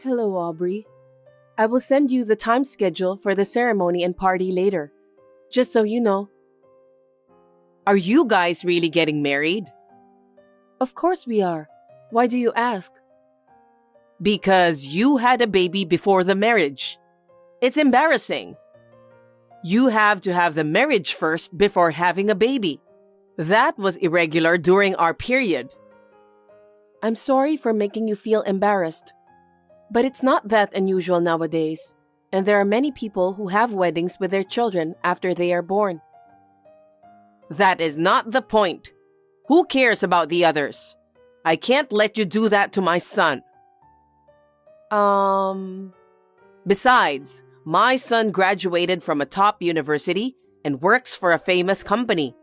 Hello, Aubrey. I will send you the time schedule for the ceremony and party later. Just so you know. Are you guys really getting married? Of course we are. Why do you ask? Because you had a baby before the marriage. It's embarrassing. You have to have the marriage first before having a baby. That was irregular during our period. I'm sorry for making you feel embarrassed. But it's not that unusual nowadays, and there are many people who have weddings with their children after they are born. That is not the point. Who cares about the others? I can't let you do that to my son. Besides, my son graduated from a top university and works for a famous company,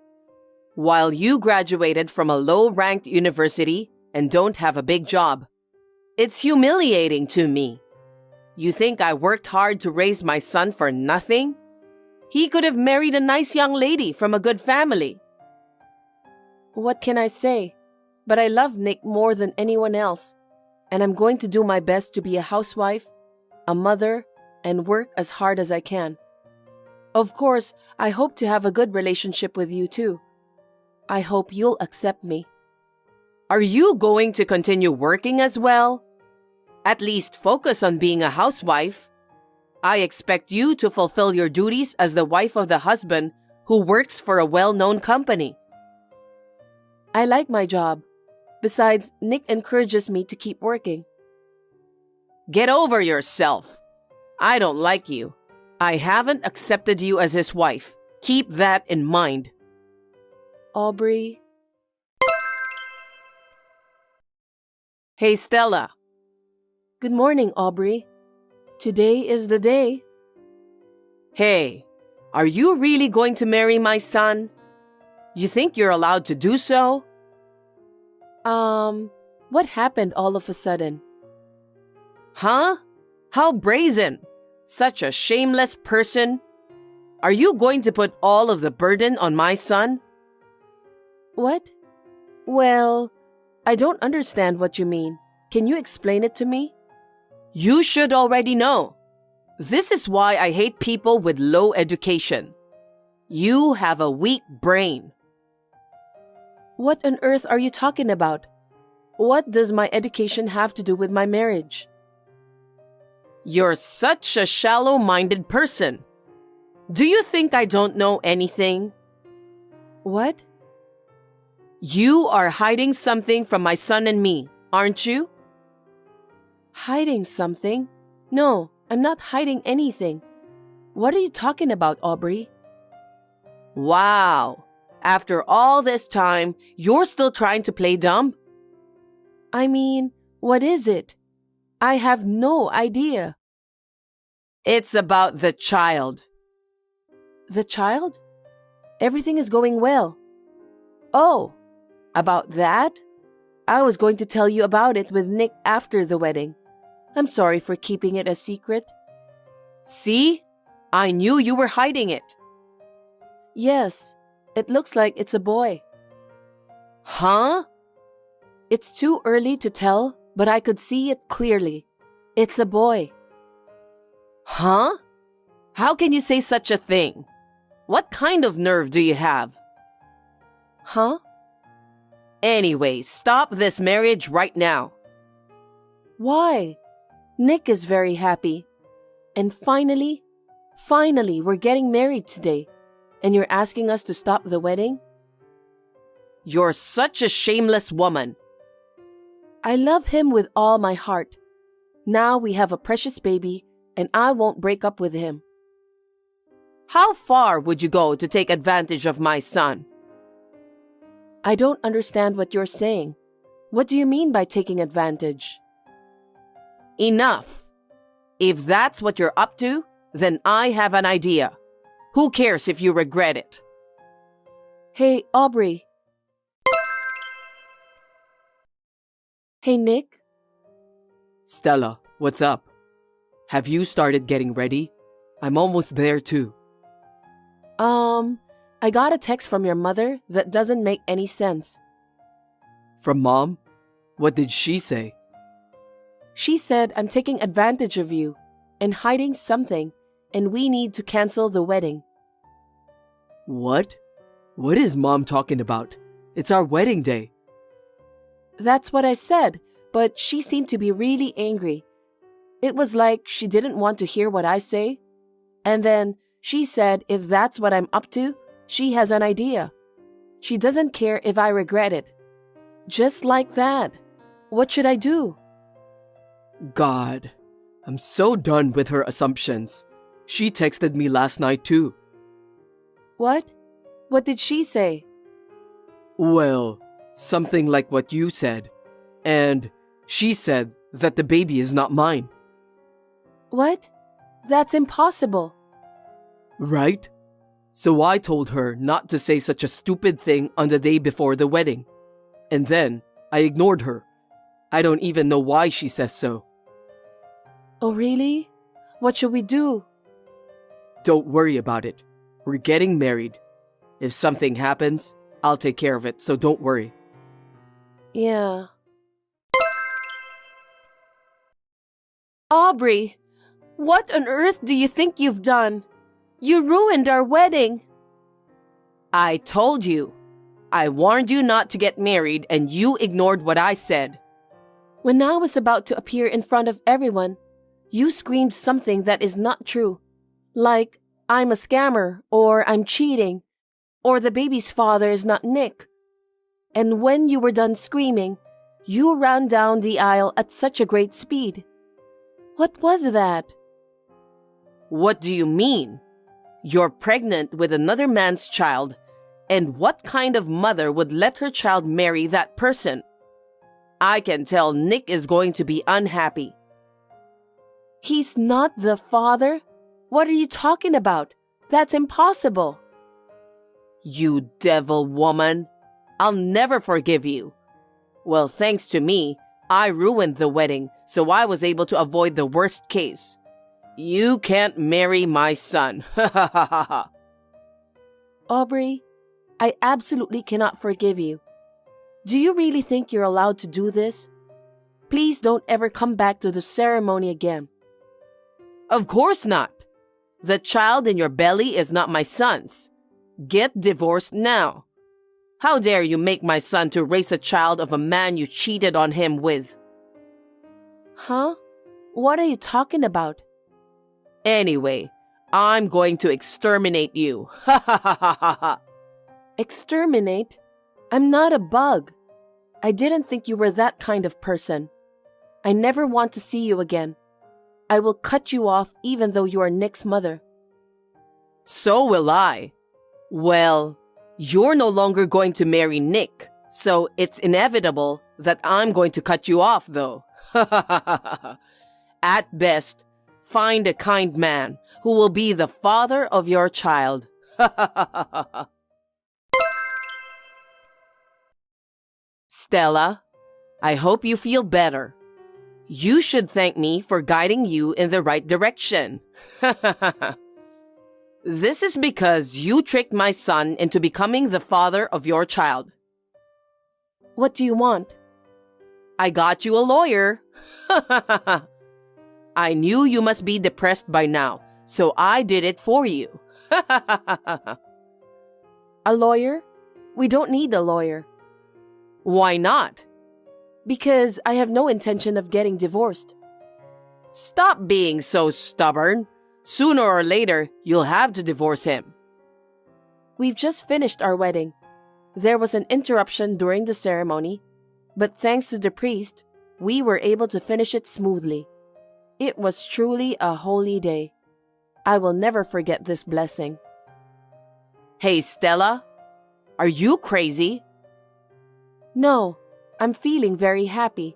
while you graduated from a low-ranked university and don't have a big job. It's humiliating to me. You think I worked hard to raise my son for nothing? He could have married a nice young lady from a good family. What can I say? But I love Nick more than anyone else, and I'm going to do my best to be a housewife, a mother, and work as hard as I can. Of course, I hope to have a good relationship with you too. I hope you'll accept me. Are you going to continue working as well? At least focus on being a housewife. I expect you to fulfill your duties as the wife of the husband who works for a well-known company. I like my job. Besides, Nick encourages me to keep working. Get over yourself. I don't like you. I haven't accepted you as his wife. Keep that in mind. Aubrey. Hey, Stella. Good morning, Aubrey. Today is the day. Hey, are you really going to marry my son? You think you're allowed to do so? What happened all of a sudden? Huh? How brazen! Such a shameless person. Are you going to put all of the burden on my son? What? Well, I don't understand what you mean. Can you explain it to me? You should already know. This is why I hate people with low education. You have a weak brain. What on earth are you talking about? What does my education have to do with my marriage? You're such a shallow-minded person. Do you think I don't know anything? What? You are hiding something from my son and me, aren't you? Hiding something? No, I'm not hiding anything. What are you talking about, Aubrey? Wow. After all this time, you're still trying to play dumb? I mean, what is it? I have no idea. It's about the child. The child? Everything is going well. Oh, about that? I was going to tell you about it with Nick after the wedding. I'm sorry for keeping it a secret. See? I knew you were hiding it. Yes, it looks like it's a boy. Huh? It's too early to tell, but I could see it clearly. It's a boy. Huh? How can you say such a thing? What kind of nerve do you have? Huh? Anyway, stop this marriage right now. Why? Nick is very happy. And finally, we're getting married today. And you're asking us to stop the wedding? You're such a shameless woman. I love him with all my heart. Now we have a precious baby, and I won't break up with him. How far would you go to take advantage of my son? I don't understand what you're saying. What do you mean by taking advantage? Enough. If that's what you're up to, then I have an idea. Who cares if you regret it? Hey, Aubrey. Hey, Nick. Stella, what's up? Have you started getting ready? I'm almost there too. I got a text from your mother that doesn't make any sense. From Mom? What did she say? She said I'm taking advantage of you and hiding something, and we need to cancel the wedding. What? What is Mom talking about? It's our wedding day. That's what I said, but she seemed to be really angry. It was like she didn't want to hear what I say. And then she said if that's what I'm up to, she has an idea. She doesn't care if I regret it. Just like that. What should I do? God, I'm so done with her assumptions. She texted me last night too. What? What did she say? Well, something like what you said. And she said that the baby is not mine. What? That's impossible. Right? So I told her not to say such a stupid thing on the day before the wedding. And then I ignored her. I don't even know why she says so. Oh, really? What should we do? Don't worry about it. We're getting married. If something happens, I'll take care of it, so don't worry. Yeah. Aubrey, what on earth do you think you've done? You ruined our wedding. I told you. I warned you not to get married and you ignored what I said. When I was about to appear in front of everyone, you screamed something that is not true. Like, I'm a scammer, or I'm cheating, or the baby's father is not Nick. And when you were done screaming, you ran down the aisle at such a great speed. What was that? What do you mean? You're pregnant with another man's child, and what kind of mother would let her child marry that person? I can tell Nick is going to be unhappy. He's not the father? What are you talking about? That's impossible. You devil woman. I'll never forgive you. Well, thanks to me, I ruined the wedding, so I was able to avoid the worst case. You can't marry my son. Ha ha ha ha ha. Aubrey, I absolutely cannot forgive you. Do you really think you're allowed to do this? Please don't ever come back to the ceremony again. Of course not. The child in your belly is not my son's. Get divorced now. How dare you make my son to raise a child of a man you cheated on him with? Huh? What are you talking about? Anyway, I'm going to exterminate you. Ha ha ha ha ha ha. Exterminate? I'm not a bug. I didn't think you were that kind of person. I never want to see you again. I will cut you off even though you are Nick's mother. So will I. Well, you're no longer going to marry Nick, so it's inevitable that I'm going to cut you off, though. At best, find a kind man who will be the father of your child. Stella, I hope you feel better. You should thank me for guiding you in the right direction. This is because you tricked my son into becoming the father of your child. What do you want? I got you a lawyer. I knew you must be depressed by now, so I did it for you. A lawyer? We don't need a lawyer. Why not? Because I have no intention of getting divorced. Stop being so stubborn. Sooner or later, you'll have to divorce him. We've just finished our wedding. There was an interruption during the ceremony, but thanks to the priest, we were able to finish it smoothly. It was truly a holy day. I will never forget this blessing. Hey, Stella, are you crazy? No, I'm feeling very happy.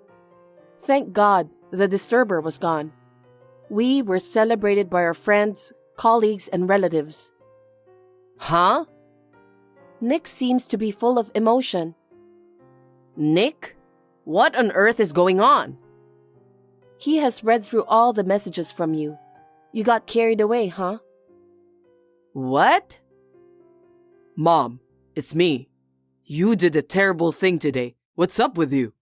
Thank God the disturber was gone. We were celebrated by our friends, colleagues, and relatives. Huh? Nick seems to be full of emotion. Nick? What on earth is going on? He has read through all the messages from you. You got carried away, huh? What? Mom, it's me. You did a terrible thing today. What's up with you?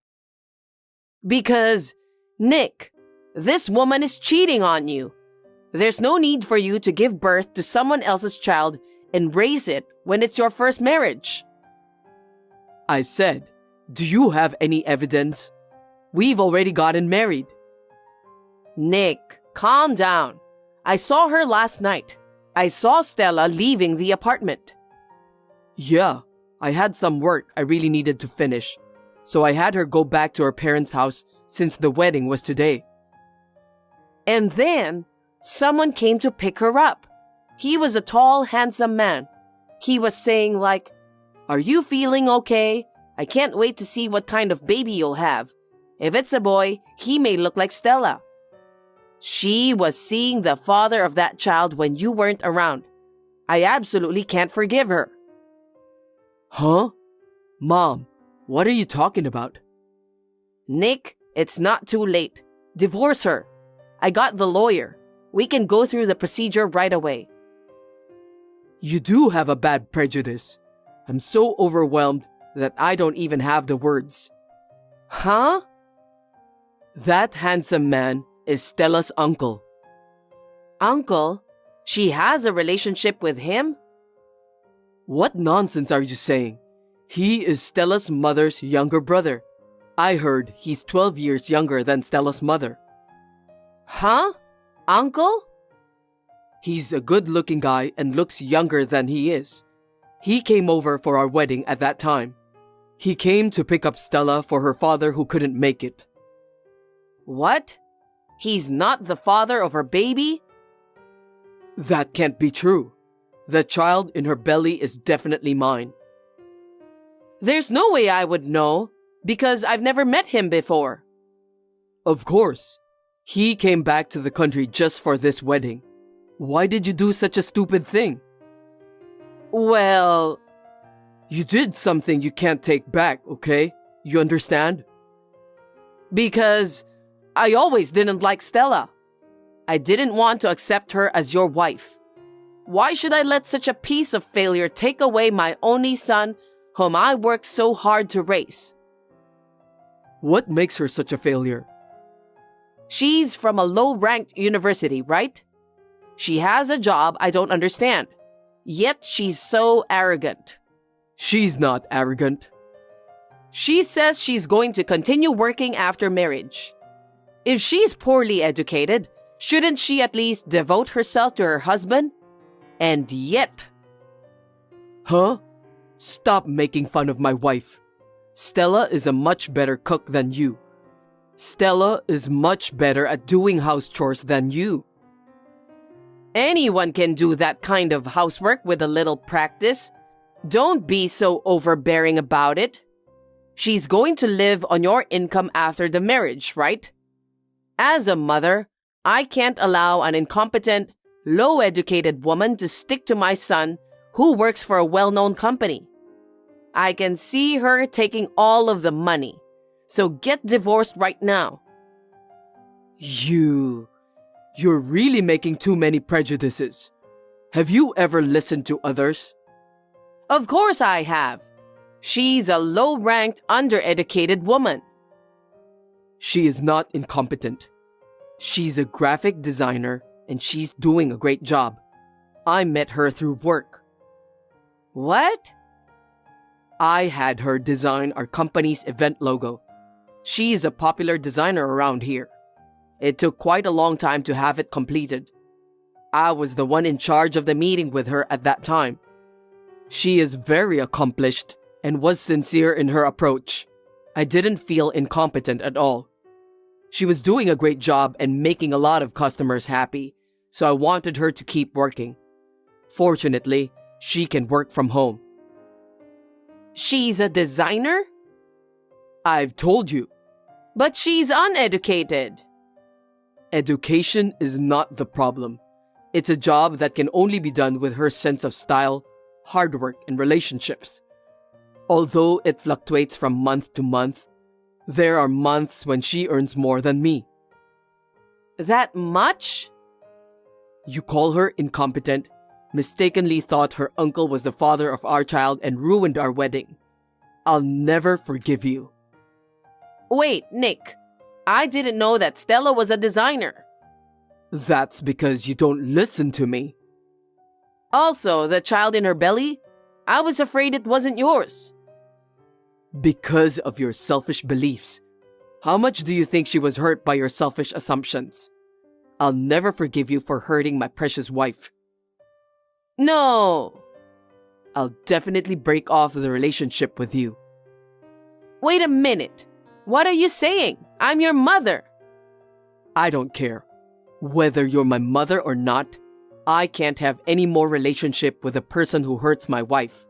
Because Nick, this woman is cheating on you. There's no need for you to give birth to someone else's child and raise it when it's your first marriage. I said, do you have any evidence? We've already gotten married. Nick, calm down. I saw her last night. I saw Stella leaving the apartment. Yeah, I had some work I really needed to finish, so I had her go back to her parents' house since the wedding was today. And then someone came to pick her up. He was a tall, handsome man. He was saying like, "Are you feeling okay? I can't wait to see what kind of baby you'll have. If it's a boy, he may look like Stella." She was seeing the father of that child when you weren't around. I absolutely can't forgive her. Huh? Mom, what are you talking about? Nick, it's not too late. Divorce her. I got the lawyer. We can go through the procedure right away. You do have a bad prejudice. I'm so overwhelmed that I don't even have the words. Huh? That handsome man is Stella's uncle. Uncle? She has a relationship with him? What nonsense are you saying? He is Stella's mother's younger brother. I heard he's 12 years younger than Stella's mother. Huh? Uncle? He's a good-looking guy and looks younger than he is. He came over for our wedding at that time. He came to pick up Stella for her father who couldn't make it. What? He's not the father of her baby? That can't be true. The child in her belly is definitely mine. There's no way I would know, because I've never met him before. Of course. He came back to the country just for this wedding. Why did you do such a stupid thing? Well, you did something you can't take back, okay? You understand? Because I always didn't like Stella. I didn't want to accept her as your wife. Why should I let such a piece of failure take away my only son, whom I worked so hard to raise? What makes her such a failure? She's from a low-ranked university, right? She has a job I don't understand. Yet she's so arrogant. She's not arrogant. She says she's going to continue working after marriage. If she's poorly educated, shouldn't she at least devote herself to her husband? And yet... Huh? Stop making fun of my wife. Stella is a much better cook than you. Stella is much better at doing house chores than you. Anyone can do that kind of housework with a little practice. Don't be so overbearing about it. She's going to live on your income after the marriage, right? As a mother, I can't allow an incompetent, low-educated woman to stick to my son who works for a well-known company. I can see her taking all of the money. So get divorced right now. You're really making too many prejudices. Have you ever listened to others? Of course I have. She's a low-ranked, undereducated woman. She is not incompetent. She's a graphic designer and she's doing a great job. I met her through work. What? I had her design our company's event logo. She is a popular designer around here. It took quite a long time to have it completed. I was the one in charge of the meeting with her at that time. She is very accomplished and was sincere in her approach. I didn't feel incompetent at all. She was doing a great job and making a lot of customers happy, so I wanted her to keep working. Fortunately, she can work from home. She's a designer? I've told you. But she's uneducated. Education is not the problem. It's a job that can only be done with her sense of style, hard work, and relationships. Although it fluctuates from month to month, there are months when she earns more than me. That much? You call her incompetent, mistakenly thought her uncle was the father of our child and ruined our wedding. I'll never forgive you. Wait, Nick. I didn't know that Stella was a designer. That's because you don't listen to me. Also, the child in her belly, I was afraid it wasn't yours. Because of your selfish beliefs. How much do you think she was hurt by your selfish assumptions? I'll never forgive you for hurting my precious wife. No. I'll definitely break off the relationship with you. Wait a minute. What are you saying? I'm your mother. I don't care. Whether you're my mother or not, I can't have any more relationship with a person who hurts my wife.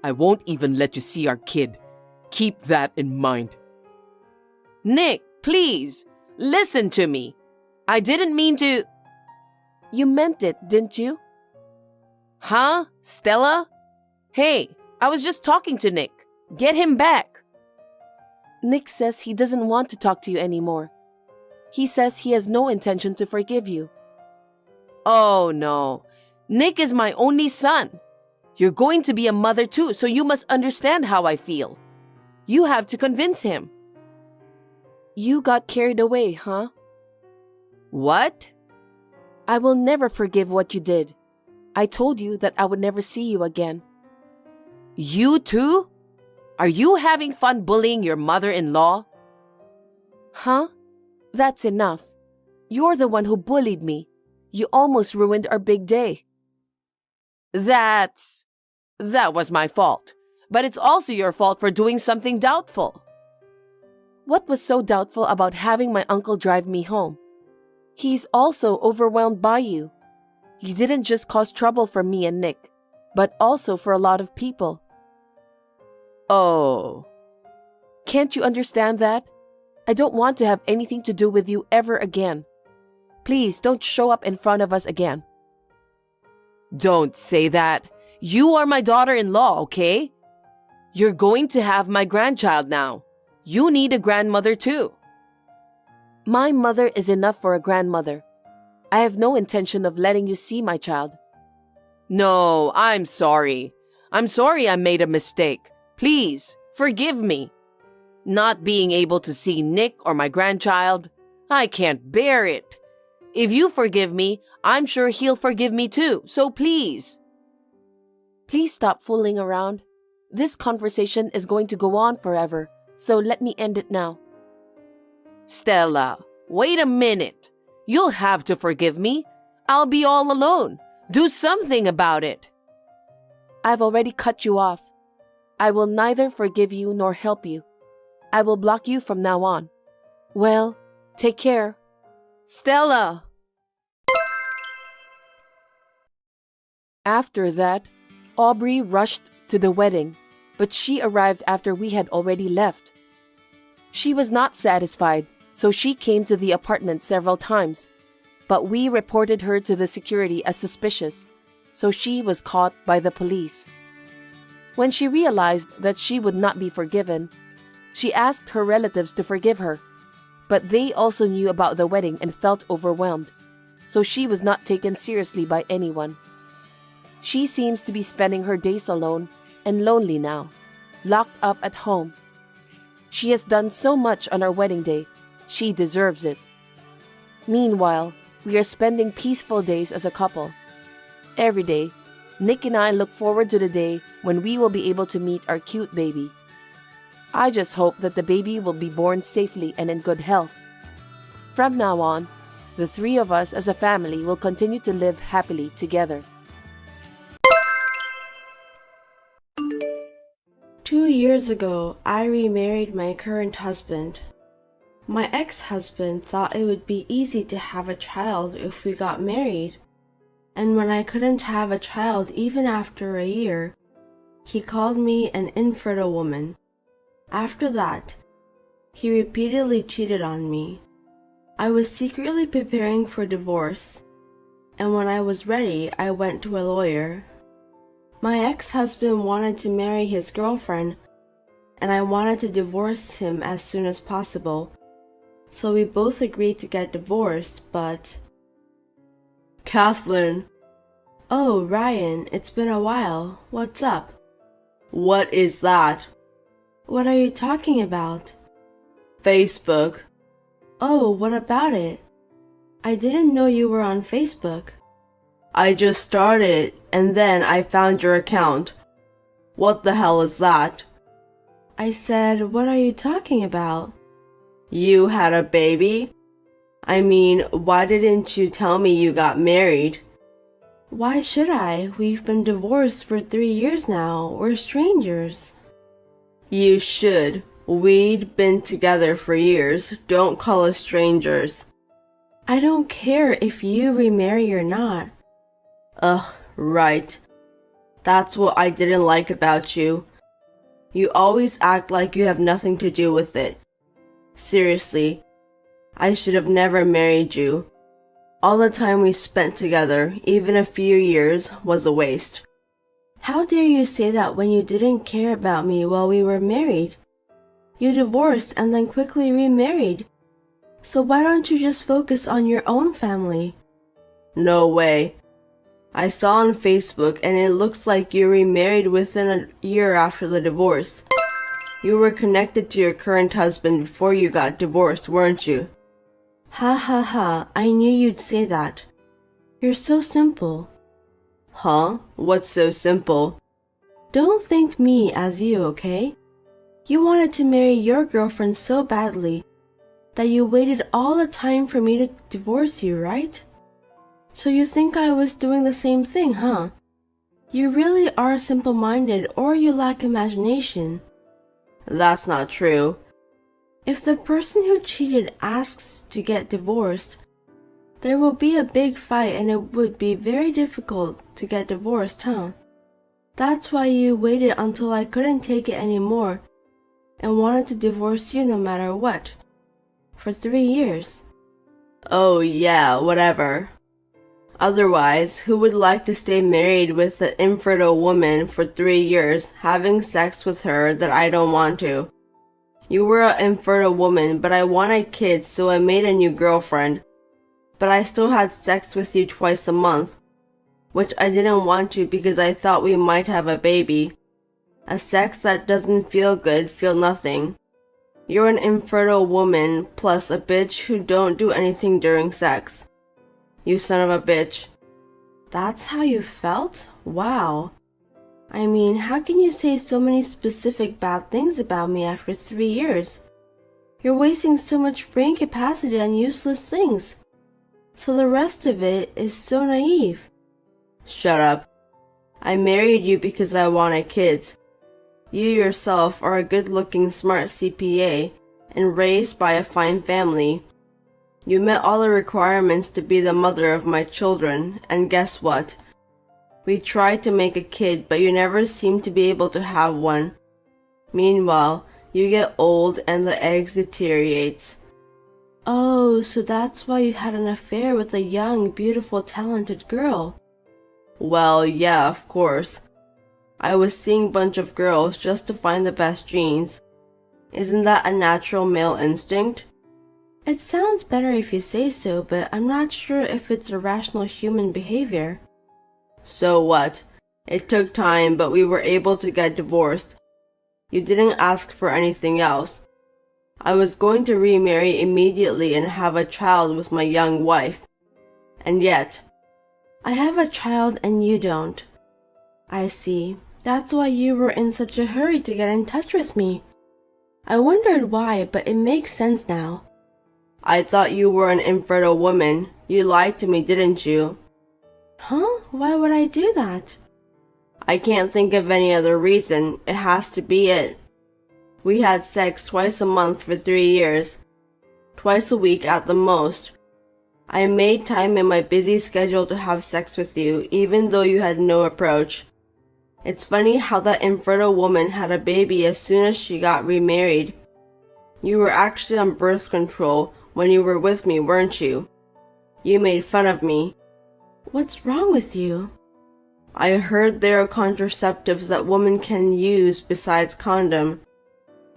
I won't even let you see our kid. Keep that in mind. Nick, please, listen to me. I didn't mean to... You meant it, didn't you? Huh? Stella? Hey, I was just talking to Nick. Get him back. Nick says he doesn't want to talk to you anymore. He says he has no intention to forgive you. Oh no. Nick is my only son. You're going to be a mother too, so you must understand how I feel. You have to convince him. You got carried away, huh? What? I will never forgive what you did. I told you that I would never see you again. You too? Are you having fun bullying your mother-in-law? Huh? That's enough. You're the one who bullied me. You almost ruined our big day. That was my fault. But it's also your fault for doing something doubtful. What was so doubtful about having my uncle drive me home? He's also overwhelmed by you. You didn't just cause trouble for me and Nick, but also for a lot of people. Oh. Can't you understand that? I don't want to have anything to do with you ever again. Please don't show up in front of us again. Don't say that. You are my daughter-in-law, okay? You're going to have my grandchild now. You need a grandmother too. My mother is enough for a grandmother. I have no intention of letting you see my child. No, I'm sorry. I'm sorry I made a mistake. Please, forgive me. Not being able to see Nick or my grandchild, I can't bear it. If you forgive me, I'm sure he'll forgive me too, so please. Please stop fooling around. This conversation is going to go on forever, so let me end it now. Stella, wait a minute. You'll have to forgive me. I'll be all alone. Do something about it. I've already cut you off. I will neither forgive you nor help you. I will block you from now on. Well, take care. Stella! After that, Aubrey rushed to the wedding, but she arrived after we had already left. She was not satisfied, so she came to the apartment several times, but we reported her to the security as suspicious, so she was caught by the police. When she realized that she would not be forgiven, she asked her relatives to forgive her, but they also knew about the wedding and felt overwhelmed, so she was not taken seriously by anyone. She seems to be spending her days alone and lonely now, locked up at home. She has done so much on our wedding day. She deserves it. Meanwhile, we are spending peaceful days as a couple. Every day, Nick and I look forward to the day when we will be able to meet our cute baby. I just hope that the baby will be born safely and in good health. From now on, the three of us as a family will continue to live happily together. 2 years ago, I remarried my current husband. My ex-husband thought it would be easy to have a child if we got married. And when I couldn't have a child even after a year, he called me an infertile woman. After that, he repeatedly cheated on me. I was secretly preparing for divorce, and when I was ready, I went to a lawyer. My ex-husband wanted to marry his girlfriend, and I wanted to divorce him as soon as possible, so we both agreed to get divorced, but... Kathleen! Oh, Ryan, it's been a while. What's up? What is that? What are you talking about? Facebook. Oh, what about it? I didn't know you were on Facebook. I just started and then I found your account. What the hell is that? I said, what are you talking about? You had a baby? I mean, why didn't you tell me you got married? Why should I? We've been divorced for 3 years now. We're strangers. You should. We'd been together for years. Don't call us strangers. I don't care if you remarry or not. Ugh, right. That's what I didn't like about you. You always act like you have nothing to do with it. Seriously, I should have never married you. All the time we spent together, even a few years, was a waste. How dare you say that when you didn't care about me while we were married? You divorced and then quickly remarried. So why don't you just focus on your own family? No way. I saw on Facebook and it looks like you remarried within a year after the divorce. You were connected to your current husband before you got divorced, weren't you? Ha ha ha, I knew you'd say that. You're so simple. Huh? What's so simple? Don't think me as you, okay? You wanted to marry your girlfriend so badly that you waited all the time for me to divorce you, right? So you think I was doing the same thing, huh? You really are simple-minded or you lack imagination. That's not true. If the person who cheated asks to get divorced, there will be a big fight and it would be very difficult to get divorced, huh? That's why you waited until I couldn't take it anymore and wanted to divorce you no matter what. For 3 years. Oh yeah, whatever. Otherwise, who would like to stay married with an infertile woman for 3 years, having sex with her that I don't want to? You were an infertile woman, but I wanted kids, so I made a new girlfriend. But I still had sex with you twice a month, which I didn't want to because I thought we might have a baby. A sex that doesn't feel good, feel nothing. You're an infertile woman, plus a bitch who don't do anything during sex. You son of a bitch. That's how you felt? Wow. I mean, how can you say so many specific bad things about me after 3 years? You're wasting so much brain capacity on useless things. So the rest of it is so naive. Shut up. I married you because I wanted kids. You yourself are a good-looking, smart CPA and raised by a fine family. You met all the requirements to be the mother of my children, and guess what? We tried to make a kid, but you never seemed to be able to have one. Meanwhile, you get old and the eggs deteriorates. Oh, so that's why you had an affair with a young, beautiful, talented girl. Well, yeah, of course. I was seeing a bunch of girls just to find the best genes. Isn't that a natural male instinct? It sounds better if you say so, but I'm not sure if it's a rational human behavior. So what? It took time, but we were able to get divorced. You didn't ask for anything else. I was going to remarry immediately and have a child with my young wife. And yet, I have a child and you don't. I see. That's why you were in such a hurry to get in touch with me. I wondered why, but it makes sense now. I thought you were an infertile woman. You lied to me, didn't you? Huh? Why would I do that? I can't think of any other reason. It has to be it. We had sex twice a month for 3 years. Twice a week at the most. I made time in my busy schedule to have sex with you, even though you had no approach. It's funny how that infertile woman had a baby as soon as she got remarried. You were actually on birth control when you were with me, weren't you? You made fun of me. What's wrong with you? I heard there are contraceptives that women can use besides condom.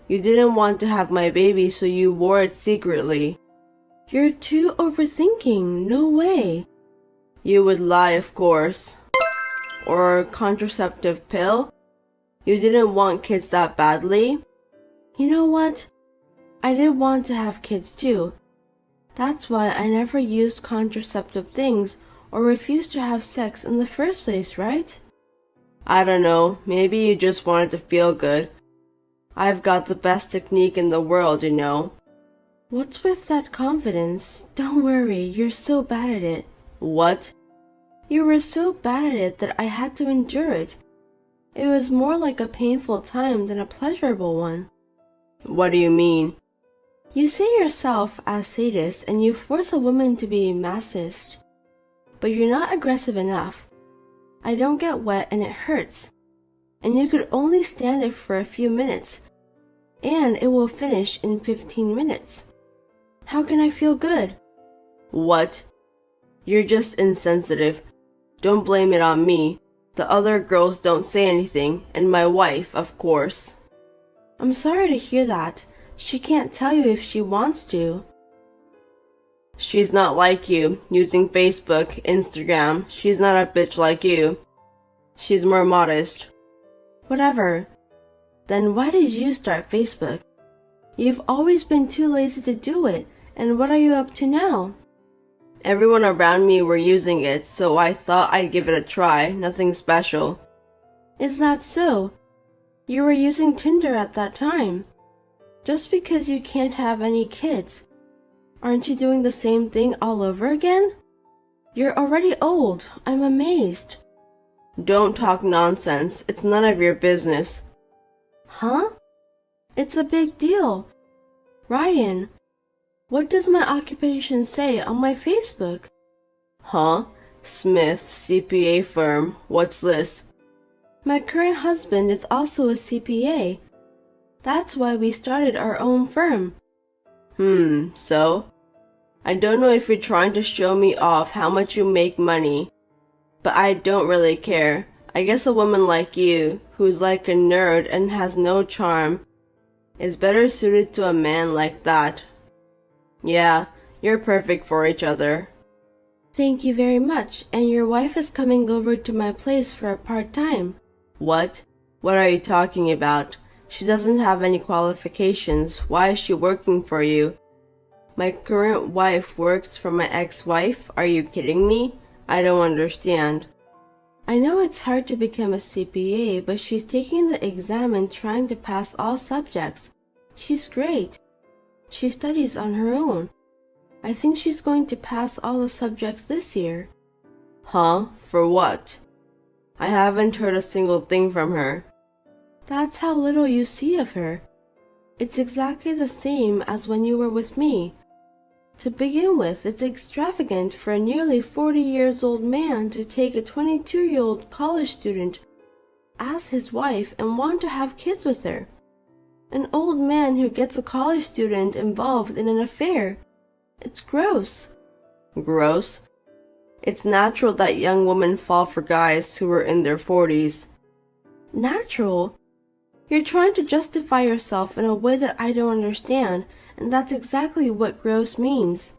You didn't want to have my baby, so you wore it secretly. You're too overthinking. No way. You would lie, of course. Or contraceptive pill? You didn't want kids that badly? You know what? I did want to have kids too. That's why I never used contraceptive things or refused to have sex in the first place, right? I don't know, maybe you just wanted to feel good. I've got the best technique in the world, you know. What's with that confidence? Don't worry, you're so bad at it. What? You were so bad at it that I had to endure it. It was more like a painful time than a pleasurable one. What do you mean? You say yourself as sadist and you force a woman to be masochist. But you're not aggressive enough. I don't get wet and it hurts. And you could only stand it for a few minutes. And it will finish in 15 minutes. How can I feel good? What? You're just insensitive. Don't blame it on me. The other girls don't say anything, and my wife, of course. I'm sorry to hear that. She can't tell you if she wants to. She's not like you, using Facebook, Instagram. She's not a bitch like you. She's more modest. Whatever. Then why did you start Facebook? You've always been too lazy to do it, and what are you up to now? Everyone around me were using it, so I thought I'd give it a try, nothing special. Is that so? You were using Tinder at that time. Just because you can't have any kids, aren't you doing the same thing all over again? You're already old, I'm amazed. Don't talk nonsense, it's none of your business. Huh? It's a big deal. Ryan, what does my occupation say on my Facebook? Huh? Smith, CPA firm. What's this? My current husband is also a CPA. That's why we started our own firm. So? I don't know if you're trying to show me off how much you make money, but I don't really care. I guess a woman like you, who's like a nerd and has no charm, is better suited to a man like that. Yeah, you're perfect for each other. Thank you very much, and your wife is coming over to my place for a part-time. What? What are you talking about? She doesn't have any qualifications. Why is she working for you? My current wife works for my ex-wife? Are you kidding me? I don't understand. I know it's hard to become a CPA, but she's taking the exam and trying to pass all subjects. She's great. She studies on her own. I think she's going to pass all the subjects this year. Huh? For what? I haven't heard a single thing from her. That's how little you see of her. It's exactly the same as when you were with me. To begin with, it's extravagant for a nearly 40-years-old man to take a 22-year-old college student as his wife and want to have kids with her. An old man who gets a college student involved in an affair. It's gross. Gross? It's natural that young women fall for guys who are in their 40s. Natural? You're trying to justify yourself in a way that I don't understand, and that's exactly what gross means.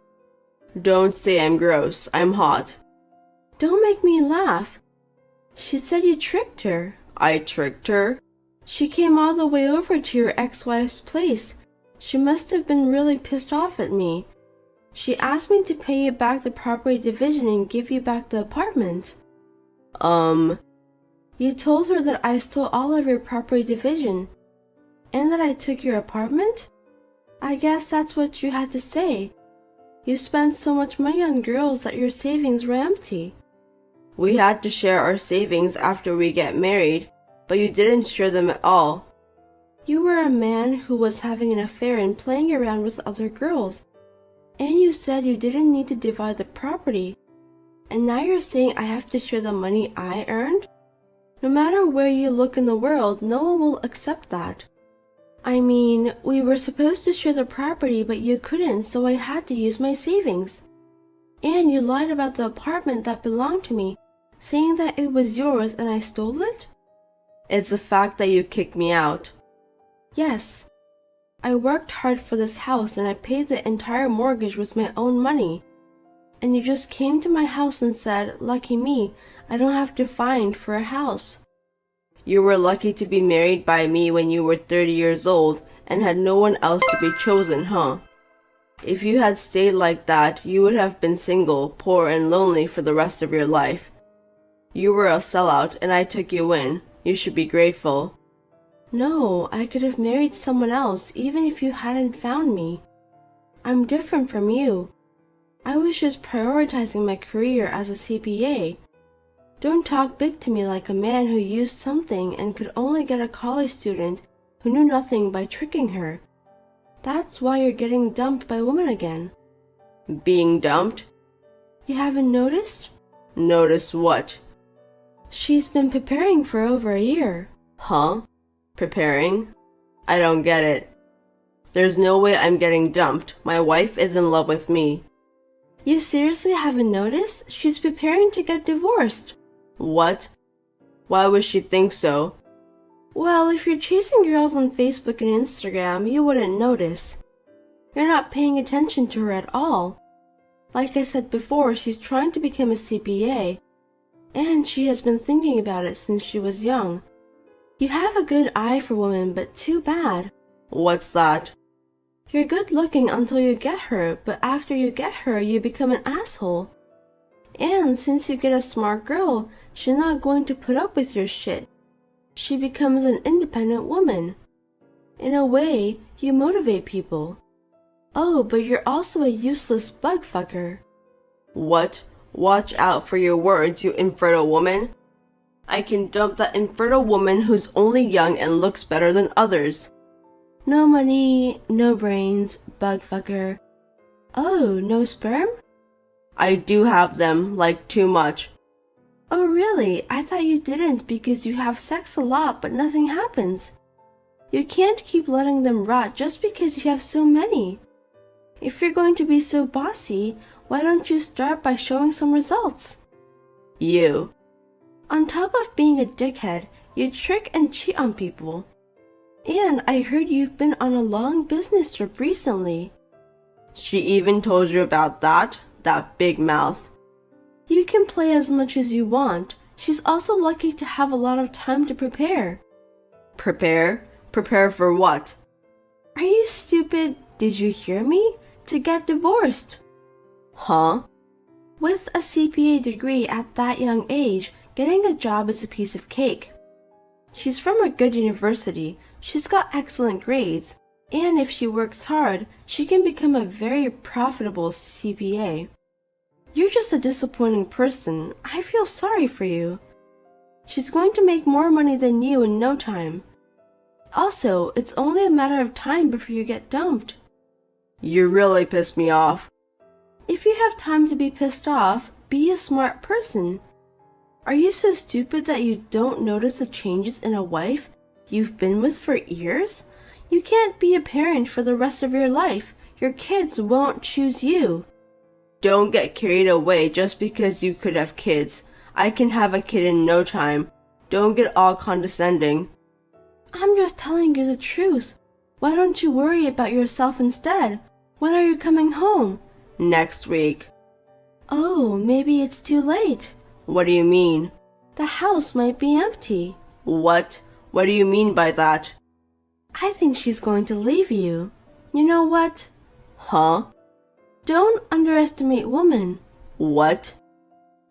Don't say I'm gross. I'm hot. Don't make me laugh. She said you tricked her. I tricked her? She came all the way over to your ex-wife's place. She must have been really pissed off at me. She asked me to pay you back the property division and give you back the apartment. You told her that I stole all of your property division, and that I took your apartment? I guess that's what you had to say. You spent so much money on girls that your savings were empty. We had to share our savings after we get married, but you didn't share them at all. You were a man who was having an affair and playing around with other girls, and you said you didn't need to divide the property, and now you're saying I have to share the money I earned? No matter where you look in the world, no one will accept that. I mean, we were supposed to share the property, but you couldn't, so I had to use my savings. And you lied about the apartment that belonged to me, saying that it was yours and I stole it? It's the fact that you kicked me out. Yes. I worked hard for this house and I paid the entire mortgage with my own money. And you just came to my house and said, lucky me, I don't have to find for a house. You were lucky to be married by me when you were 30 years old and had no one else to be chosen, huh? If you had stayed like that, you would have been single, poor, and lonely for the rest of your life. You were a sellout, and I took you in. You should be grateful. No, I could have married someone else even if you hadn't found me. I'm different from you. I was just prioritizing my career as a CPA. Don't talk big to me like a man who used something and could only get a college student who knew nothing by tricking her. That's why you're getting dumped by women again. Being dumped? You haven't noticed? Noticed what? She's been preparing for over a year. Huh? Preparing? I don't get it. There's no way I'm getting dumped. My wife is in love with me. You seriously haven't noticed? She's preparing to get divorced. What? Why would she think so? Well, if you're chasing girls on Facebook and Instagram, you wouldn't notice. You're not paying attention to her at all. Like I said before, she's trying to become a CPA, and she has been thinking about it since she was young. You have a good eye for women, but too bad. What's that? You're good looking until you get her, but after you get her, you become an asshole. And since you get a smart girl, she's not going to put up with your shit. She becomes an independent woman. In a way, you motivate people. Oh, but you're also a useless bug fucker. What? Watch out for your words, you infertile woman. I can dump that infertile woman who's only young and looks better than others. No money, no brains, bug fucker. Oh, no sperm? I do have them, like too much. Oh really? I thought you didn't because you have sex a lot but nothing happens. You can't keep letting them rot just because you have so many. If you're going to be so bossy, why don't you start by showing some results? You. On top of being a dickhead, you trick and cheat on people. And I heard you've been on a long business trip recently. She even told you about that? That big mouth. You can play as much as you want. She's also lucky to have a lot of time to prepare. Prepare? Prepare for what? Are you stupid? Did you hear me? To get divorced. Huh? With a CPA degree at that young age, getting a job is a piece of cake. She's from a good university, she's got excellent grades, and if she works hard, she can become a very profitable CPA. You're just a disappointing person. I feel sorry for you. She's going to make more money than you in no time. Also, it's only a matter of time before you get dumped. You really pissed me off. If you have time to be pissed off, be a smart person. Are you so stupid that you don't notice the changes in a wife you've been with for years? You can't be a parent for the rest of your life. Your kids won't choose you. Don't get carried away just because you could have kids. I can have a kid in no time. Don't get all condescending. I'm just telling you the truth. Why don't you worry about yourself instead? When are you coming home? Next week. Oh, maybe it's too late. What do you mean? The house might be empty. What? What do you mean by that? I think she's going to leave you. You know what? Huh? Don't underestimate women. What?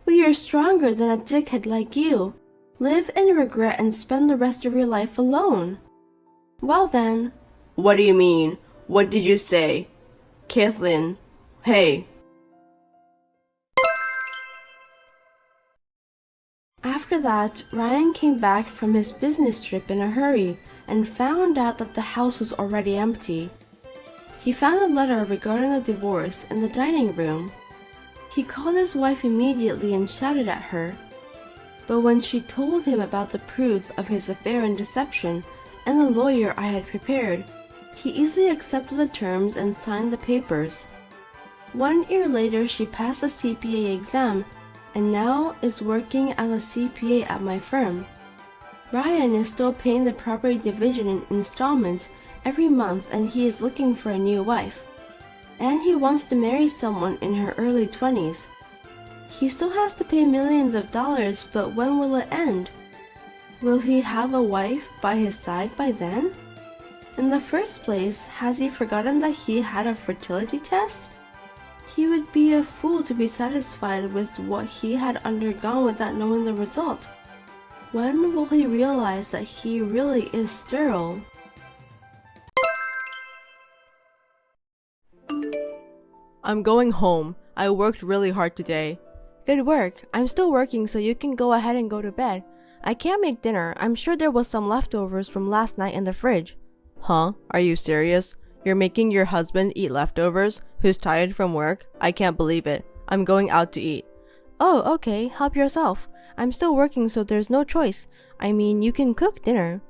We are stronger than a dickhead like you. Live in regret and spend the rest of your life alone. Well then. What do you mean? What did you say? Kathleen, hey. After that, Ryan came back from his business trip in a hurry and found out that the house was already empty. He found a letter regarding the divorce in the dining room. He called his wife immediately and shouted at her. But when she told him about the proof of his affair and deception and the lawyer I had prepared, he easily accepted the terms and signed the papers. 1 year later, she passed the CPA exam and now is working as a CPA at my firm. Ryan is still paying the property division in installments every month, and he is looking for a new wife. And he wants to marry someone in her early 20s. He still has to pay millions of dollars, but when will it end? Will he have a wife by his side by then? In the first place, has he forgotten that he had a fertility test? He would be a fool to be satisfied with what he had undergone without knowing the result. When will he realize that he really is sterile? I'm going home. I worked really hard today. Good work. I'm still working, so you can go ahead and go to bed. I can't make dinner. I'm sure there was some leftovers from last night in the fridge. Huh? Are you serious? You're making your husband eat leftovers, who's tired from work? I can't believe it. I'm going out to eat. Oh, okay. Help yourself. I'm still working, so there's no choice. I mean, you can cook dinner.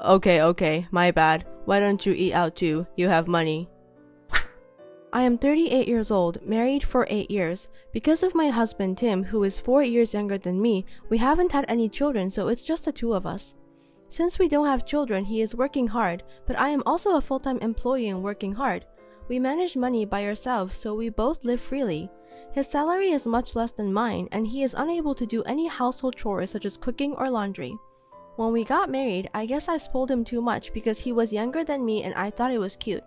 Okay. My bad. Why don't you eat out too? You have money. I am 38 years old, married for 8 years. Because of my husband Tim, who is 4 years younger than me, we haven't had any children, so it's just the two of us. Since we don't have children, he is working hard, but I am also a full-time employee and working hard. We manage money by ourselves, so we both live freely. His salary is much less than mine, and he is unable to do any household chores such as cooking or laundry. When we got married, I guess I spoiled him too much because he was younger than me and I thought it was cute.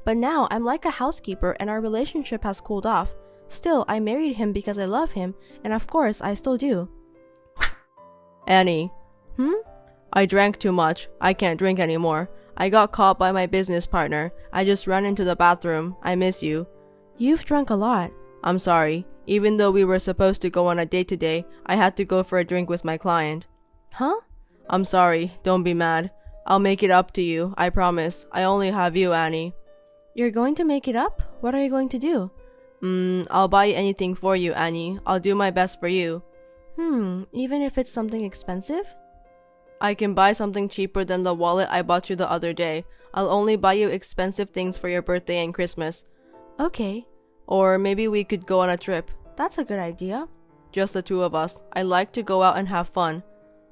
But now I'm like a housekeeper and our relationship has cooled off. Still, I married him because I love him, and of course I still do. Annie. I drank too much. I can't drink anymore. I got caught by my business partner. I just ran into the bathroom. I miss you. You've drunk a lot. I'm sorry. Even though we were supposed to go on a date today, I had to go for a drink with my client. Huh? I'm sorry. Don't be mad. I'll make it up to you. I promise. I only have you, Annie. You're going to make it up? What are you going to do? I'll buy anything for you, Annie. I'll do my best for you. Even if it's something expensive? I can buy something cheaper than the wallet I bought you the other day. I'll only buy you expensive things for your birthday and Christmas. Okay. Or maybe we could go on a trip. That's a good idea. Just the two of us. I like to go out and have fun.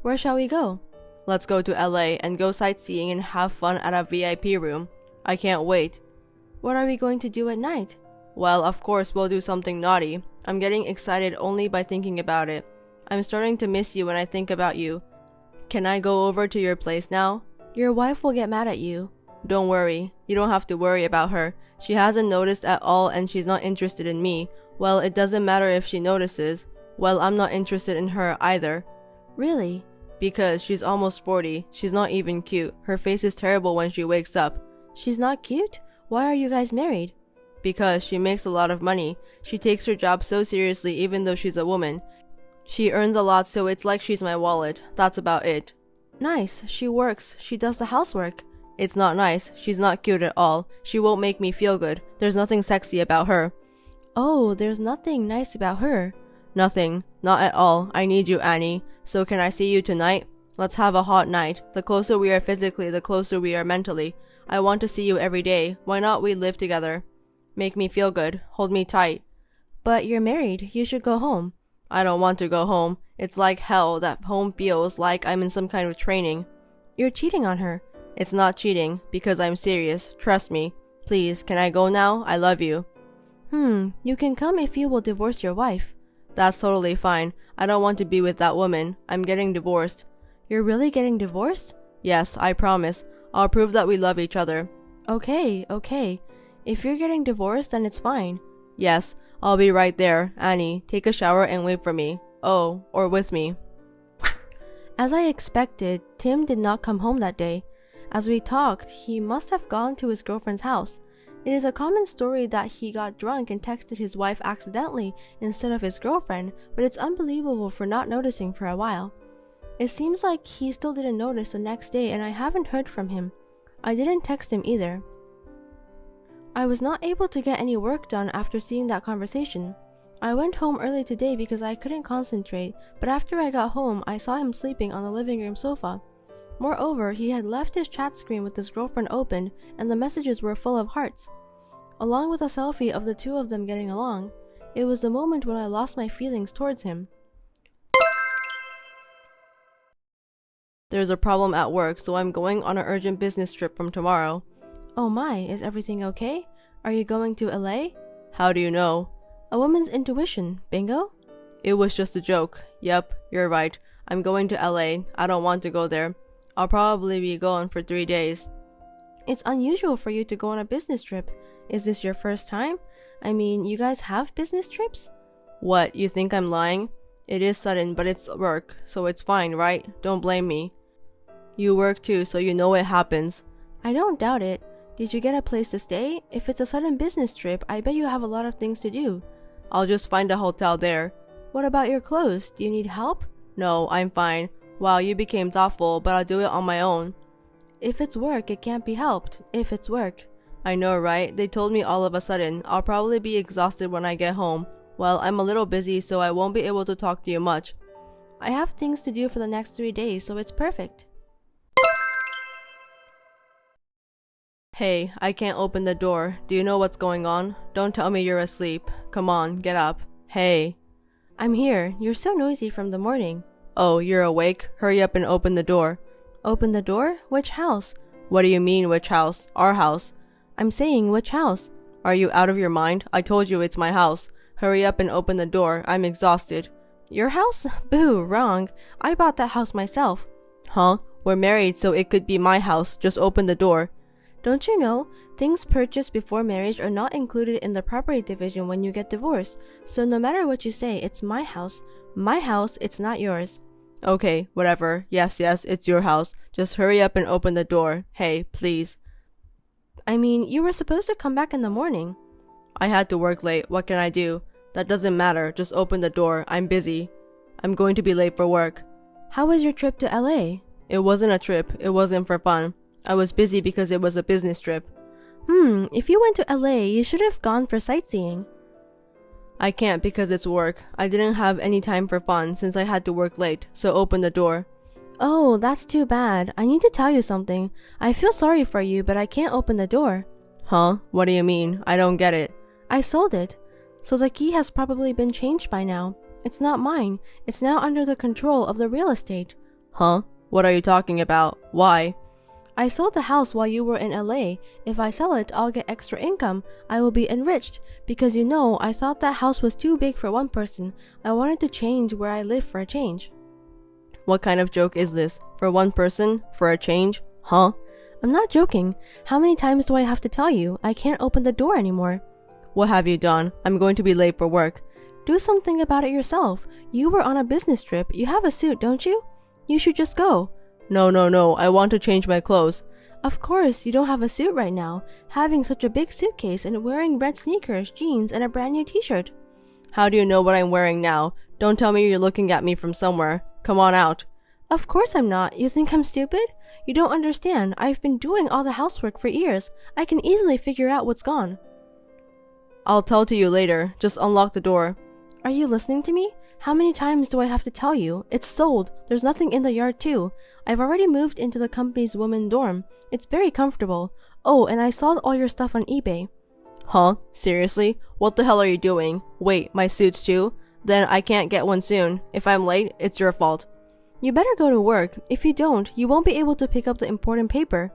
Where shall we go? Let's go to LA and go sightseeing and have fun at a VIP room. I can't wait. What are we going to do at night? Well, of course we'll do something naughty. I'm getting excited only by thinking about it. I'm starting to miss you when I think about you. Can I go over to your place now? Your wife will get mad at you. Don't worry. You don't have to worry about her. She hasn't noticed at all and she's not interested in me. Well, it doesn't matter if she notices. Well, I'm not interested in her either. Really? Because she's almost 40. She's not even cute. Her face is terrible when she wakes up. She's not cute? Why are you guys married? Because she makes a lot of money. She takes her job so seriously even though she's a woman. She earns a lot, so it's like she's my wallet. That's about it. Nice. She works. She does the housework. It's not nice. She's not cute at all. She won't make me feel good. There's nothing sexy about her. Oh, there's nothing nice about her. Nothing. Not at all. I need you, Annie. So can I see you tonight? Let's have a hot night. The closer we are physically, the closer we are mentally. I want to see you every day. Why not we live together? Make me feel good. Hold me tight. But you're married. You should go home. I don't want to go home. It's like hell that home feels like I'm in some kind of training. You're cheating on her. It's not cheating, because I'm serious. Trust me. Please, can I go now? I love you. You can come if you will divorce your wife. That's totally fine. I don't want to be with that woman. I'm getting divorced. You're really getting divorced? Yes, I promise. I'll prove that we love each other. Okay. If you're getting divorced, then it's fine. Yes, I'll be right there. Annie, take a shower and wait for me. Oh, or with me. As I expected, Tim did not come home that day. As we talked, he must have gone to his girlfriend's house. It is a common story that he got drunk and texted his wife accidentally instead of his girlfriend, but it's unbelievable for not noticing for a while. It seems like he still didn't notice the next day and I haven't heard from him. I didn't text him either. I was not able to get any work done after seeing that conversation. I went home early today because I couldn't concentrate, but after I got home, I saw him sleeping on the living room sofa. Moreover, he had left his chat screen with his girlfriend open, and the messages were full of hearts, along with a selfie of the two of them getting along. It was the moment when I lost my feelings towards him. There's a problem at work, so I'm going on an urgent business trip from tomorrow. Oh my, is everything okay? Are you going to LA? How do you know? A woman's intuition, bingo? It was just a joke. Yep, you're right. I'm going to LA. I don't want to go there. I'll probably be gone for 3 days. It's unusual for you to go on a business trip. Is this your first time? I mean, you guys have business trips? What, you think I'm lying? It is sudden, but it's work, so it's fine, right? Don't blame me. You work too, so you know it happens. I don't doubt it. Did you get a place to stay? If it's a sudden business trip, I bet you have a lot of things to do. I'll just find a hotel there. What about your clothes? Do you need help? No, I'm fine. Wow, you became thoughtful, but I'll do it on my own. If it's work, it can't be helped. If it's work. I know, right? They told me all of a sudden. I'll probably be exhausted when I get home. Well, I'm a little busy, so I won't be able to talk to you much. I have things to do for the next 3 days, so it's perfect. Hey, I can't open the door. Do you know what's going on? Don't tell me you're asleep. Come on, get up. Hey. I'm here. You're so noisy from the morning. Oh, you're awake? Hurry up and open the door. Open the door? Which house? What do you mean, which house? Our house. I'm saying, which house? Are you out of your mind? I told you it's my house. Hurry up and open the door. I'm exhausted. Your house? Boo, wrong. I bought that house myself. Huh? We're married, so it could be my house. Just open the door. Don't you know, things purchased before marriage are not included in the property division when you get divorced, so no matter what you say, it's my house. My house, it's not yours. Okay, whatever. Yes, it's your house. Just hurry up and open the door. Hey, please. I mean, you were supposed to come back in the morning. I had to work late. What can I do? That doesn't matter. Just open the door. I'm busy. I'm going to be late for work. How was your trip to LA? It wasn't a trip. It wasn't for fun. I was busy because it was a business trip. If you went to LA, you should have gone for sightseeing. I can't because it's work. I didn't have any time for fun since I had to work late, so open the door. Oh, that's too bad. I need to tell you something. I feel sorry for you, but I can't open the door. Huh? What do you mean? I don't get it. I sold it. So the key has probably been changed by now. It's not mine. It's now under the control of the real estate. Huh? What are you talking about? Why? I sold the house while you were in LA. If I sell it, I'll get extra income. I will be enriched. Because you know, I thought that house was too big for one person. I wanted to change where I live for a change. What kind of joke is this? For one person? For a change? Huh? I'm not joking. How many times do I have to tell you? I can't open the door anymore. What have you done? I'm going to be late for work. Do something about it yourself. You were on a business trip. You have a suit, don't you? You should just go. No. I want to change my clothes. Of course, you don't have a suit right now. Having such a big suitcase and wearing red sneakers, jeans, and a brand new t-shirt. How do you know what I'm wearing now? Don't tell me you're looking at me from somewhere. Come on out. Of course I'm not. You think I'm stupid? You don't understand. I've been doing all the housework for years. I can easily figure out what's gone. I'll tell to you later. Just unlock the door. Are you listening to me? How many times do I have to tell you? It's sold. There's nothing in the yard too. I've already moved into the company's women dorm. It's very comfortable. Oh, and I sold all your stuff on eBay. Huh? Seriously? What the hell are you doing? Wait, my suits too? Then I can't get one soon. If I'm late, it's your fault. You better go to work. If you don't, you won't be able to pick up the important paper.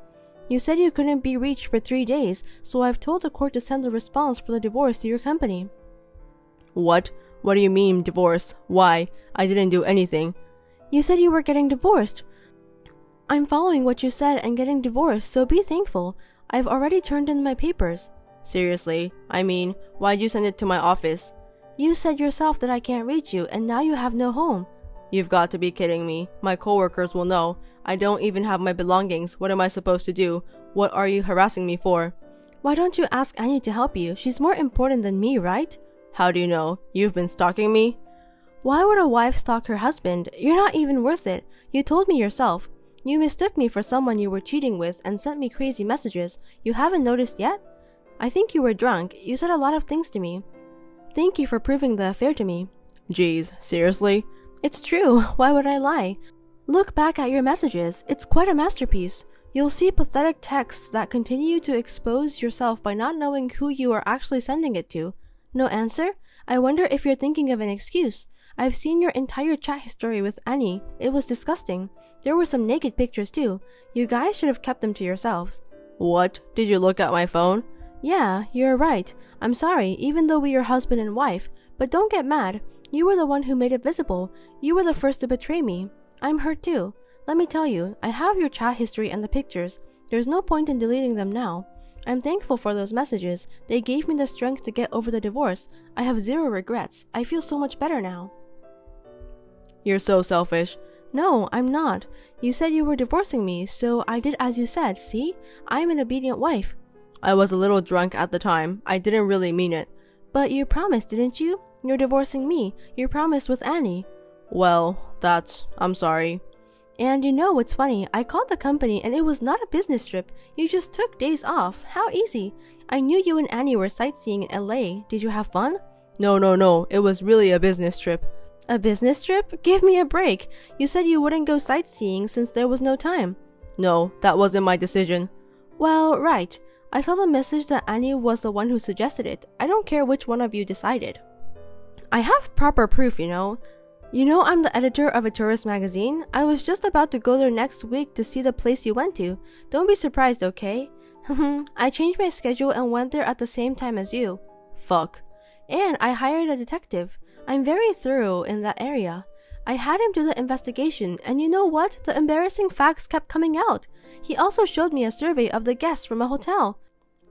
You said you couldn't be reached for 3 days, so I've told the court to send the response for the divorce to your company. What? What do you mean, divorce? Why? I didn't do anything. You said you were getting divorced. I'm following what you said and getting divorced, so be thankful. I've already turned in my papers. Seriously? I mean, why'd you send it to my office? You said yourself that I can't reach you, and now you have no home. You've got to be kidding me. My coworkers will know. I don't even have my belongings. What am I supposed to do? What are you harassing me for? Why don't you ask Annie to help you? She's more important than me, right? How do you know? You've been stalking me? Why would a wife stalk her husband? You're not even worth it. You told me yourself. You mistook me for someone you were cheating with and sent me crazy messages. You haven't noticed yet? I think you were drunk. You said a lot of things to me. Thank you for proving the affair to me. Geez, seriously? It's true. Why would I lie? Look back at your messages. It's quite a masterpiece. You'll see pathetic texts that continue to expose yourself by not knowing who you are actually sending it to. No answer? I wonder if you're thinking of an excuse. I've seen your entire chat history with Annie. It was disgusting. There were some naked pictures too. You guys should have kept them to yourselves. What? Did you look at my phone? Yeah, you're right. I'm sorry, even though we are husband and wife. But don't get mad. You were the one who made it visible. You were the first to betray me. I'm hurt too. Let me tell you, I have your chat history and the pictures. There's no point in deleting them now. I'm thankful for those messages. They gave me the strength to get over the divorce. I have zero regrets. I feel so much better now. You're so selfish. No, I'm not. You said you were divorcing me, so I did as you said, see? I'm an obedient wife. I was a little drunk at the time. I didn't really mean it. But you promised, didn't you? You're divorcing me. Your promise was Annie. Well, I'm sorry. And you know what's funny? I called the company and it was not a business trip. You just took days off. How easy. I knew you and Annie were sightseeing in LA. Did you have fun? No. It was really a business trip. A business trip? Give me a break. You said you wouldn't go sightseeing since there was no time. No, that wasn't my decision. Well, right. I saw the message that Annie was the one who suggested it. I don't care which one of you decided. I have proper proof, you know. You know I'm the editor of a tourist magazine? I was just about to go there next week to see the place you went to. Don't be surprised, okay? I changed my schedule and went there at the same time as you. Fuck. And I hired a detective. I'm very thorough in that area. I had him do the investigation, and you know what? The embarrassing facts kept coming out. He also showed me a survey of the guests from a hotel.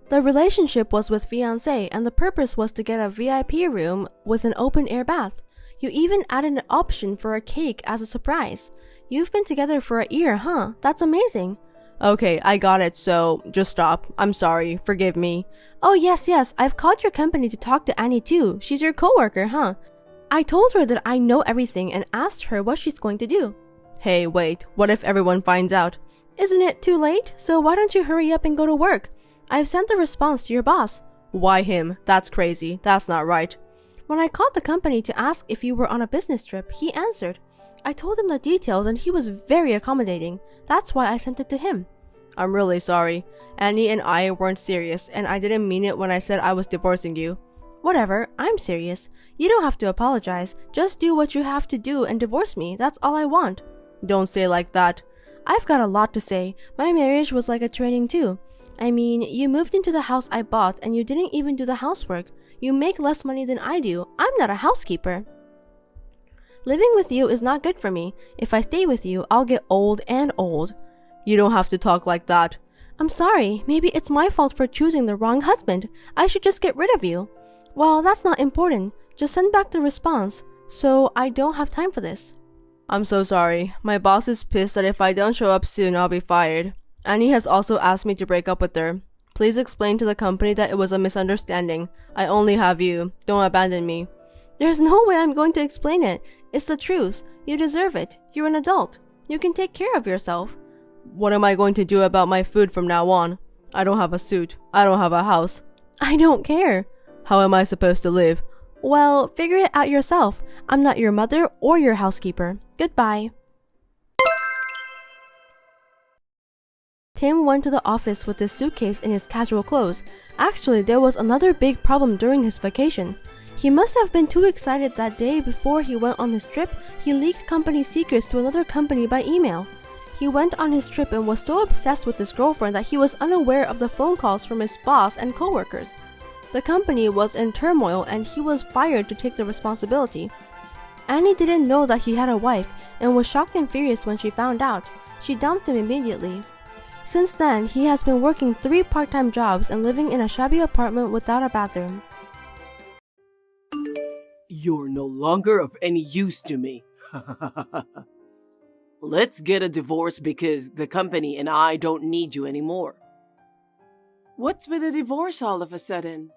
The relationship was with FIANCÉ, and the purpose was to get a VIP room with an open-air bath. You even added an option for a cake as a surprise. You've been together for a year, huh? That's amazing. Okay, I got it, so just stop. I'm sorry. Forgive me. Oh, yes. I've called your company to talk to Annie too. She's your coworker, huh? I told her that I know everything and asked her what she's going to do. Hey, wait. What if everyone finds out? Isn't it too late? So why don't you hurry up and go to work? I've sent the response to your boss. Why him? That's crazy. That's not right. When I called the company to ask if you were on a business trip, he answered. I told him the details and he was very accommodating. That's why I sent it to him. I'm really sorry. Annie and I weren't serious, and I didn't mean it when I said I was divorcing you. Whatever, I'm serious. You don't have to apologize. Just do what you have to do and divorce me. That's all I want. Don't say like that. I've got a lot to say. My marriage was like a training too. I mean, you moved into the house I bought and you didn't even do the housework. You make less money than I do. I'm not a housekeeper. Living with you is not good for me. If I stay with you, I'll get old and old. You don't have to talk like that. I'm sorry. Maybe it's my fault for choosing the wrong husband. I should just get rid of you. Well, that's not important. Just send back the response. So I don't have time for this. I'm so sorry. My boss is pissed that if I don't show up soon, I'll be fired. Annie has also asked me to break up with her. Please explain to the company that it was a misunderstanding. I only have you. Don't abandon me. There's no way I'm going to explain it. It's the truth. You deserve it. You're an adult. You can take care of yourself. What am I going to do about my food from now on? I don't have a suit. I don't have a house. I don't care. How am I supposed to live? Well, figure it out yourself. I'm not your mother or your housekeeper. Goodbye. Tim went to the office with his suitcase and his casual clothes. Actually, there was another big problem during his vacation. He must have been too excited that day before he went on his trip. He leaked company secrets to another company by email. He went on his trip and was so obsessed with his girlfriend that he was unaware of the phone calls from his boss and coworkers. The company was in turmoil and he was fired to take the responsibility. Annie didn't know that he had a wife and was shocked and furious when she found out. She dumped him immediately. Since then, he has been working 3 part-time jobs and living in a shabby apartment without a bathroom. You're no longer of any use to me. Let's get a divorce because the company and I don't need you anymore. What's with the divorce all of a sudden?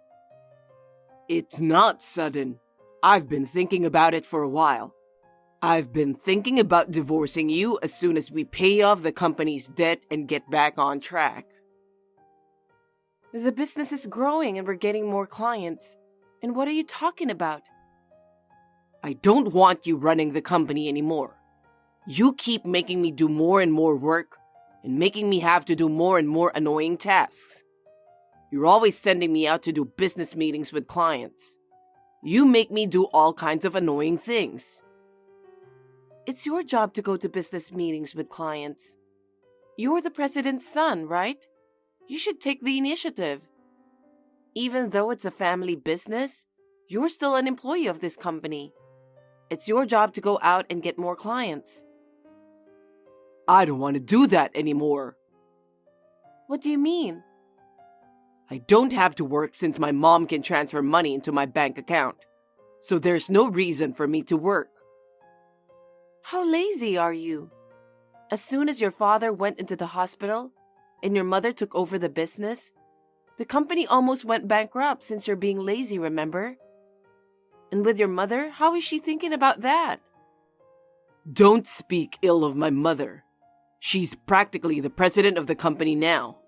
It's not sudden. I've been thinking about it for a while. I've been thinking about divorcing you as soon as we pay off the company's debt and get back on track. The business is growing and we're getting more clients. And what are you talking about? I don't want you running the company anymore. You keep making me do more and more work and making me have to do more and more annoying tasks. You're always sending me out to do business meetings with clients. You make me do all kinds of annoying things. It's your job to go to business meetings with clients. You're the president's son, right? You should take the initiative. Even though it's a family business, you're still an employee of this company. It's your job to go out and get more clients. I don't want to do that anymore. What do you mean? I don't have to work since my mom can transfer money into my bank account. So there's no reason for me to work. How lazy are you? As soon as your father went into the hospital and your mother took over the business, the company almost went bankrupt since you're being lazy, remember? And with your mother, how is she thinking about that? Don't speak ill of my mother. She's practically the president of the company now.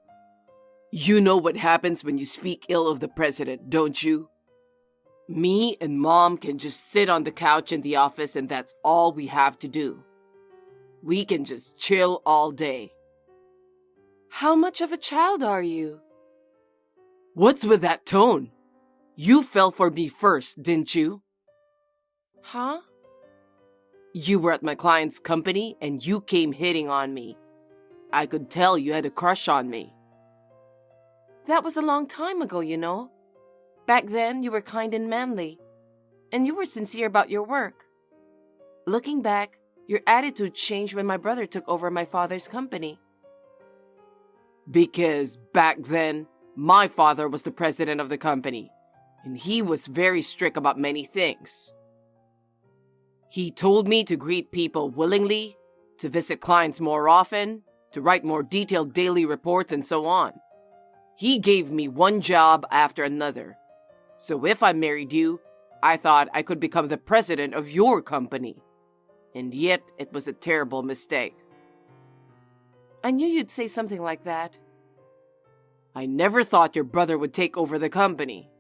You know what happens when you speak ill of the president, don't you? Me and Mom can just sit on the couch in the office and that's all we have to do. We can just chill all day. How much of a child are you? What's with that tone? You fell for me first, didn't you? Huh? You were at my client's company and you came hitting on me. I could tell you had a crush on me. That was a long time ago, you know. Back then, you were kind and manly, and you were sincere about your work. Looking back, your attitude changed when my brother took over my father's company. Because back then, my father was the president of the company, and he was very strict about many things. He told me to greet people willingly, to visit clients more often, to write more detailed daily reports, and so on. He gave me one job after another. So if I married you, I thought I could become the president of your company. And yet, it was a terrible mistake. I knew you'd say something like that. I never thought your brother would take over the company.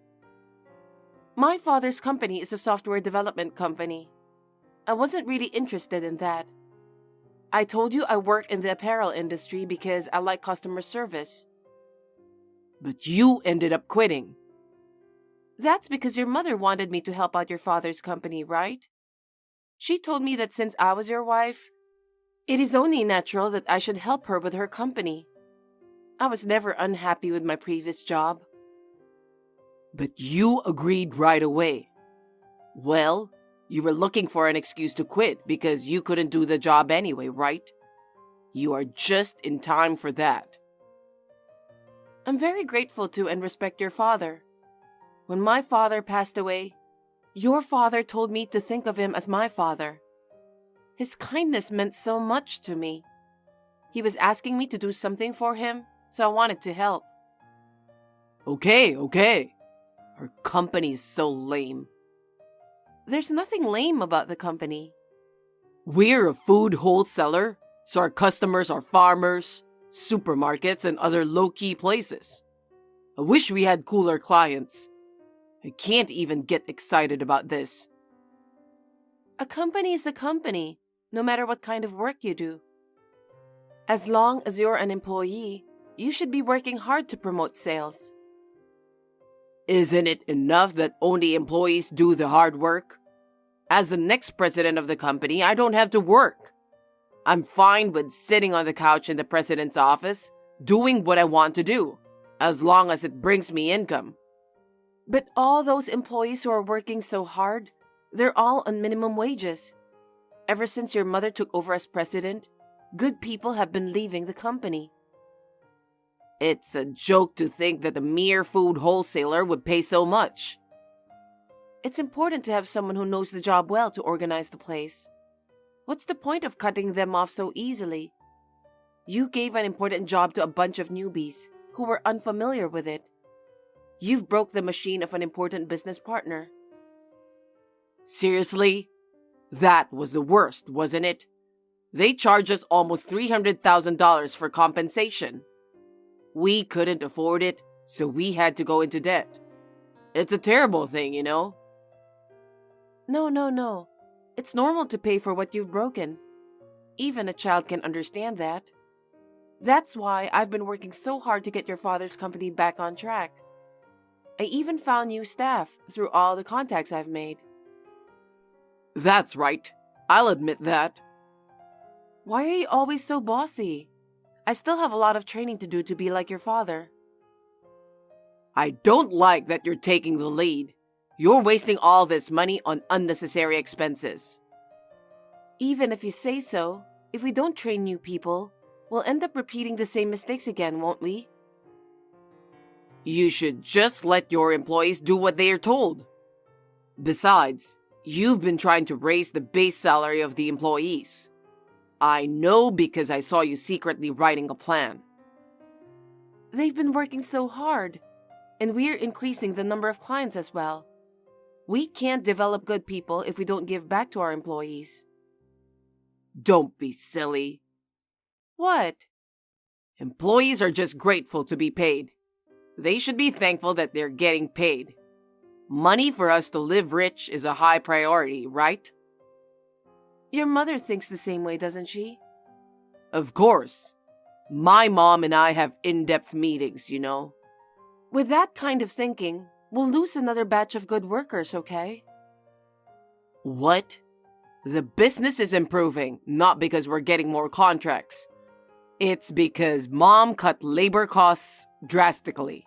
My father's company is a software development company. I wasn't really interested in that. I told you I work in the apparel industry because I like customer service. But you ended up quitting. That's because your mother wanted me to help out your father's company, right? She told me that since I was your wife, it is only natural that I should help her with her company. I was never unhappy with my previous job. But you agreed right away. Well, you were looking for an excuse to quit because you couldn't do the job anyway, right? You are just in time for that. I'm very grateful to and respect your father. When my father passed away, your father told me to think of him as my father. His kindness meant so much to me. He was asking me to do something for him, so I wanted to help. Okay. Our company is so lame. There's nothing lame about the company. We're a food wholesaler, so our customers are farmers, supermarkets, and other low-key places. I wish we had cooler clients. I can't even get excited about this. A company is a company, no matter what kind of work you do. As long as you're an employee, you should be working hard to promote sales. Isn't it enough that only employees do the hard work? As the next president of the company, I don't have to work. I'm fine with sitting on the couch in the president's office, doing what I want to do, as long as it brings me income. But all those employees who are working so hard, they're all on minimum wages. Ever since your mother took over as president, good people have been leaving the company. It's a joke to think that a mere food wholesaler would pay so much. It's important to have someone who knows the job well to organize the place. What's the point of cutting them off so easily? You gave an important job to a bunch of newbies who were unfamiliar with it. You've broke the machine of an important business partner. Seriously? That was the worst, wasn't it? They charged us almost $300,000 for compensation. We couldn't afford it, so we had to go into debt. It's a terrible thing, you know? No. It's normal to pay for what you've broken. Even a child can understand that. That's why I've been working so hard to get your father's company back on track. I even found new staff through all the contacts I've made. That's right. I'll admit that. Why are you always so bossy? I still have a lot of training to do to be like your father. I don't like that you're taking the lead. You're wasting all this money on unnecessary expenses. Even if you say so, if we don't train new people, We'll end up repeating the same mistakes again, won't we? You should just let your employees do what they are told. Besides, you've been trying to raise the base salary of the employees. I know because I saw you secretly writing a plan. They've been working so hard, and we're increasing the number of clients as well. We can't develop good people if we don't give back to our employees. Don't be silly. What? Employees are just grateful to be paid. They should be thankful that they're getting paid. Money for us to live rich is a high priority, right? Your mother thinks the same way, doesn't she? Of course. My mom and I have in-depth meetings, you know. With that kind of thinking, we'll lose another batch of good workers, okay? What? The business is improving, not because we're getting more contracts. It's because Mom cut labor costs drastically.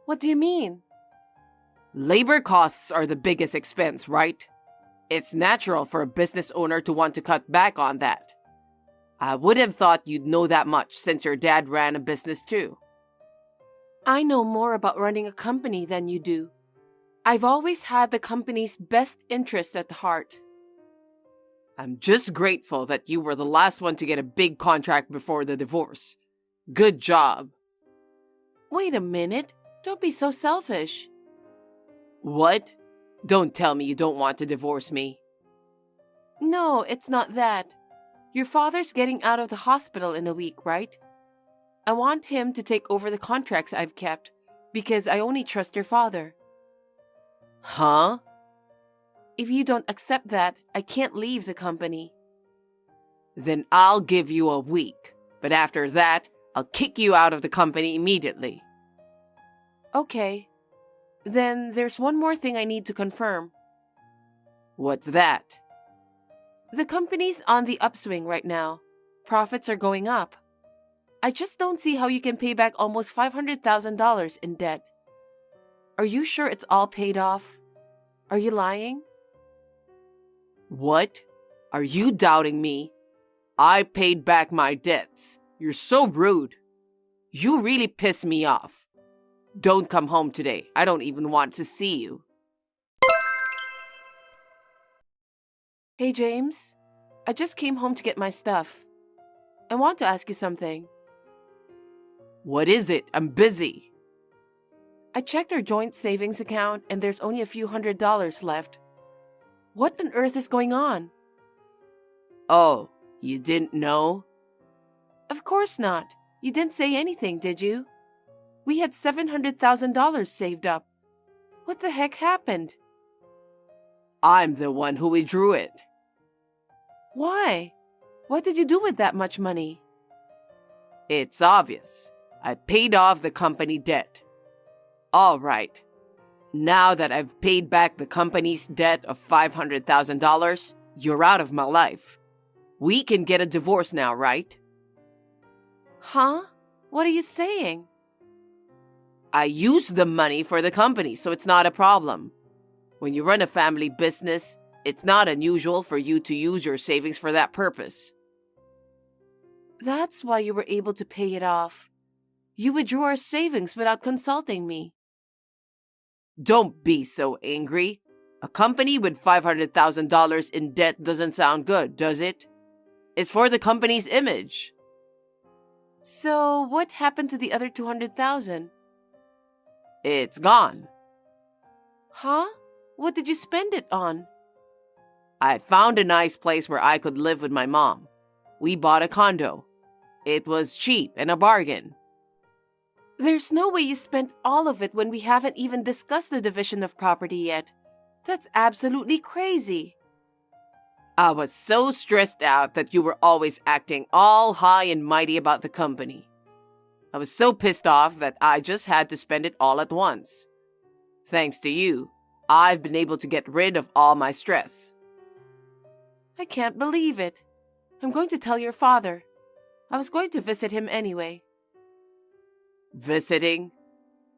What do you mean? Labor costs are the biggest expense, right? It's natural for a business owner to want to cut back on that. I would have thought you'd know that much since your dad ran a business too. I know more about running a company than you do. I've always had the company's best interest at heart. I'm just grateful that you were the last one to get a big contract before the divorce. Good job. Wait a minute. Don't be so selfish. What? Don't tell me you don't want to divorce me. No, it's not that. Your father's getting out of the hospital in a week, right? I want him to take over the contracts I've kept because I only trust your father. Huh? If you don't accept that, I can't leave the company. Then I'll give you a week, but after that, I'll kick you out of the company immediately. Okay. Then there's one more thing I need to confirm. What's that? The company's on the upswing right now. Profits are going up. I just don't see how you can pay back almost $500,000 in debt. Are you sure it's all paid off? Are you lying? What? Are you doubting me? I paid back my debts. You're so rude. You really piss me off. Don't come home today. I don't even want to see you. Hey, James. I just came home to get my stuff. I want to ask you something. What is it? I'm busy. I checked our joint savings account and there's only a few $100s left. What on earth is going on? Oh, you didn't know? Of course not. You didn't say anything, did you? We had $700,000 saved up. What the heck happened? I'm the one who withdrew it. Why? What did you do with that much money? It's obvious. I paid off the company debt. All right. Now that I've paid back the company's debt of $500,000, you're out of my life. We can get a divorce now, right? Huh? What are you saying? I used the money for the company, so it's not a problem. When you run a family business, it's not unusual for you to use your savings for that purpose. That's why you were able to pay it off. You withdrew our savings without consulting me. Don't be so angry. A company with $500,000 in debt doesn't sound good, does it? It's for the company's image. So, what happened to the other $200,000? It's gone. Huh? What did you spend it on? I found a nice place where I could live with my mom. We bought a condo. It was cheap and a bargain. There's no way you spent all of it when we haven't even discussed the division of property yet. That's absolutely crazy. I was so stressed out that you were always acting all high and mighty about the company. I was so pissed off that I just had to spend it all at once. Thanks to you, I've been able to get rid of all my stress. I can't believe it. I'm going to tell your father. I was going to visit him anyway. Visiting?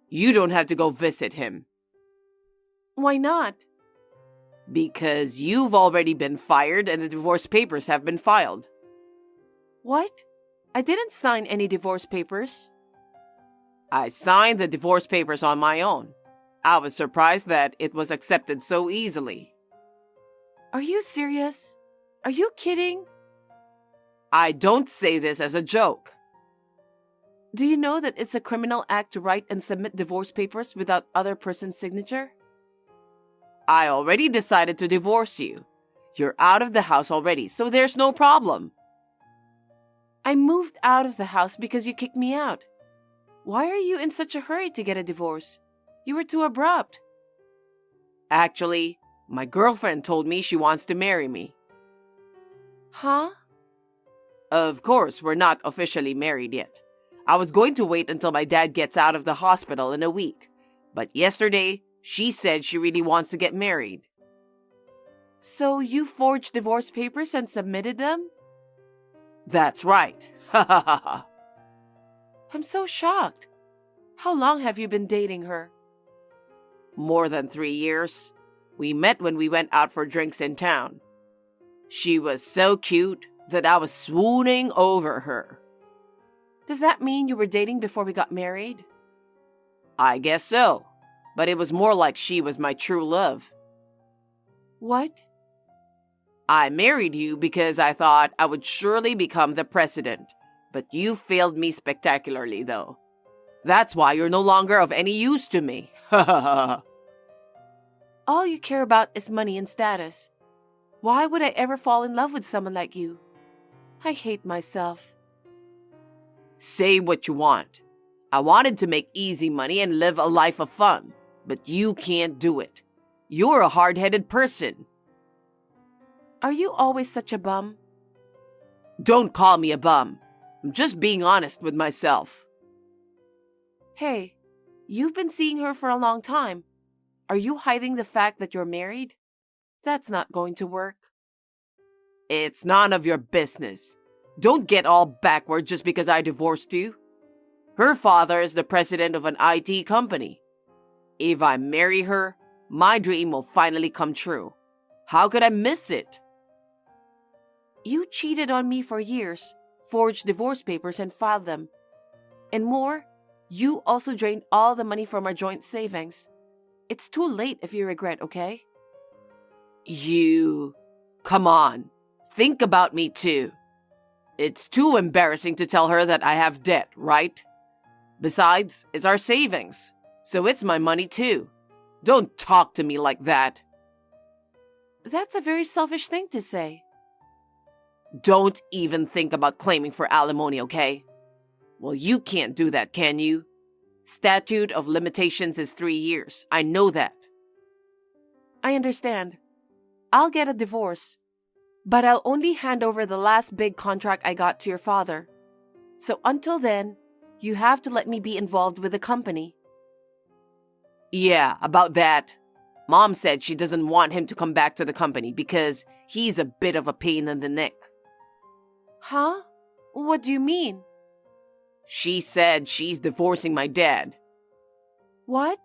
You don't have to go visit him. Why not? Because you've already been fired and the divorce papers have been filed. What? I didn't sign any divorce papers. I signed the divorce papers on my own. I was surprised that it was accepted so easily. Are you serious? Are you kidding? I don't say this as a joke. Do you know that it's a criminal act to write and submit divorce papers without other person's signature? I already decided to divorce you. You're out of the house already, so there's no problem. I moved out of the house because you kicked me out. Why are you in such a hurry to get a divorce? You were too abrupt. Actually, my girlfriend told me she wants to marry me. Huh? Of course, we're not officially married yet. I was going to wait until my dad gets out of the hospital in a week. But yesterday, she said she really wants to get married. So you forged divorce papers and submitted them? That's right. Ha ha ha ha. I'm so shocked. How long have you been dating her? More than 3 years. We met when we went out for drinks in town. She was so cute that I was swooning over her. Does that mean you were dating before we got married? I guess so, but it was more like she was my true love. What? I married you because I thought I would surely become the president, but you failed me spectacularly, though. That's why you're no longer of any use to me. Ha ha ha. All you care about is money and status. Why would I ever fall in love with someone like you? I hate myself. Say what you want. I wanted to make easy money and live a life of fun, but you can't do it. You're a hard-headed person. Are you always such a bum? Don't call me a bum. I'm just being honest with myself. Hey, you've been seeing her for a long time. Are you hiding the fact that you're married? That's not going to work. It's none of your business. Don't get all backward just because I divorced you. Her father is the president of an IT company. If I marry her, my dream will finally come true. How could I miss it? You cheated on me for years, forged divorce papers and filed them. And more, you also drained all the money from our joint savings. It's too late if you regret, okay? Come on. Think about me too. It's too embarrassing to tell her that I have debt, right? Besides, it's our savings, so it's my money too. Don't talk to me like that. That's a very selfish thing to say. Don't even think about claiming for alimony, okay? Well, you can't do that, can you? Statute of limitations is 3 years. I know that. I understand. I'll get a divorce. But I'll only hand over the last big contract I got to your father. So until then, you have to let me be involved with the company. Yeah, about that. Mom said she doesn't want him to come back to the company because he's a bit of a pain in the neck. Huh? What do you mean? She said she's divorcing my dad. What?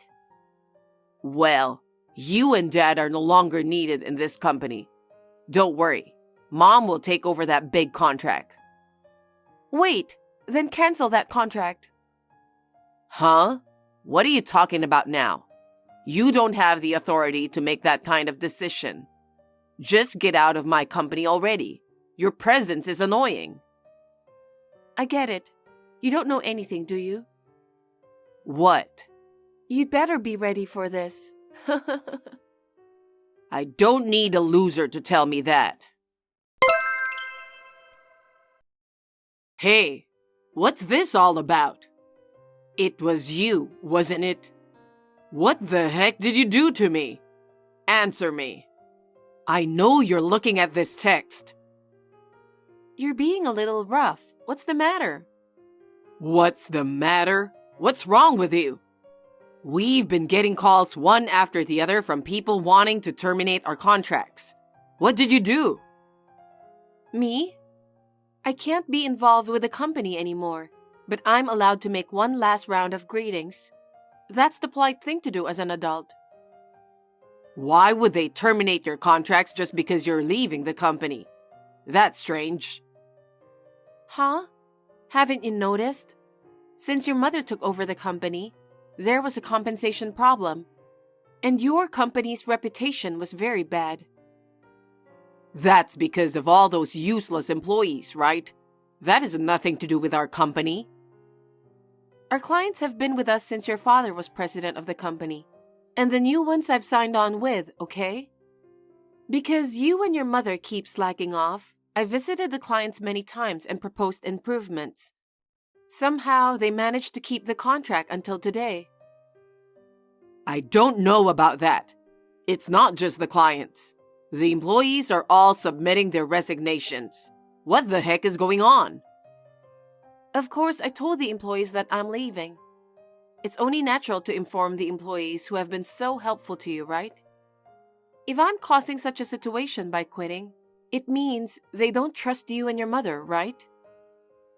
Well, you and Dad are no longer needed in this company. Don't worry. Mom will take over that big contract. Wait, then cancel that contract. Huh? What are you talking about now? You don't have the authority to make that kind of decision. Just get out of my company already. Your presence is annoying. I get it. You don't know anything, do you? What? You'd better be ready for this. I don't need a loser to tell me that. Hey, what's this all about? It was you, wasn't it? What the heck did you do to me? Answer me. I know you're looking at this text. You're being a little rough. What's the matter? What's the matter? What's wrong with you? We've been getting calls one after the other from people wanting to terminate our contracts. What did you do? Me? I can't be involved with the company anymore, but I'm allowed to make one last round of greetings. That's the polite thing to do as an adult. Why would they terminate your contracts just because you're leaving the company? That's strange. Huh? Haven't you noticed? Since your mother took over the company, there was a compensation problem. And your company's reputation was very bad. That's because of all those useless employees, right? That has nothing to do with our company. Our clients have been with us since your father was president of the company. And the new ones I've signed on with, okay? Because you and your mother keep slacking off, I visited the clients many times and proposed improvements. Somehow, they managed to keep the contract until today. I don't know about that. It's not just the clients. The employees are all submitting their resignations. What the heck is going on? Of course, I told the employees that I'm leaving. It's only natural to inform the employees who have been so helpful to you, right? If I'm causing such a situation by quitting, it means they don't trust you and your mother, right?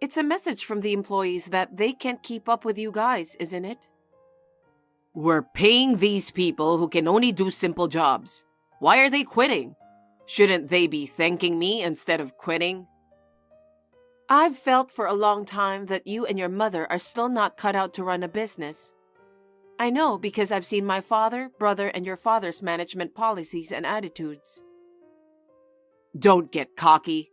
It's a message from the employees that they can't keep up with you guys, isn't it? We're paying these people who can only do simple jobs. Why are they quitting? Shouldn't they be thanking me instead of quitting? I've felt for a long time that you and your mother are still not cut out to run a business. I know because I've seen my father, brother, and your father's management policies and attitudes. Don't get cocky.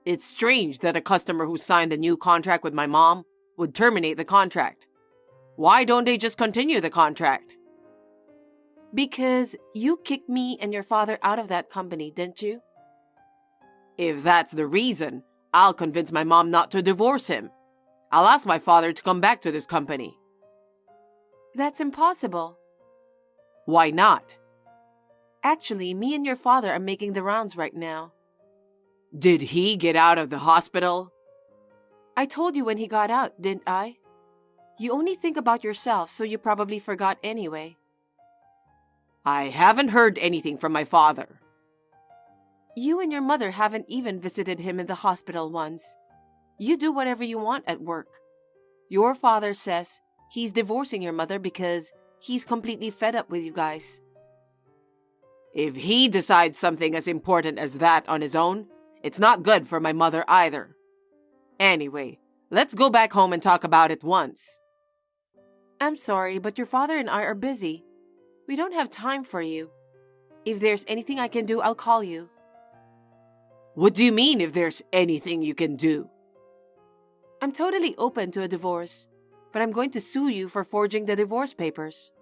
It's strange that a customer who signed a new contract with my mom would terminate the contract. Why don't they just continue the contract? Because you kicked me and your father out of that company, didn't you? If that's the reason, I'll convince my mom not to divorce him. I'll ask my father to come back to this company. That's impossible. Why not? Actually, me and your father are making the rounds right now. Did he get out of the hospital? I told you when he got out, didn't I? You only think about yourself, so you probably forgot anyway. I haven't heard anything from my father. You and your mother haven't even visited him in the hospital once. You do whatever you want at work. Your father says he's divorcing your mother because he's completely fed up with you guys. If he decides something as important as that on his own, it's not good for my mother either. Anyway, let's go back home and talk about it once. I'm sorry, but your father and I are busy. We don't have time for you. If there's anything I can do, I'll call you. What do you mean if there's anything you can do? I'm totally open to a divorce, but I'm going to sue you for forging the divorce papers.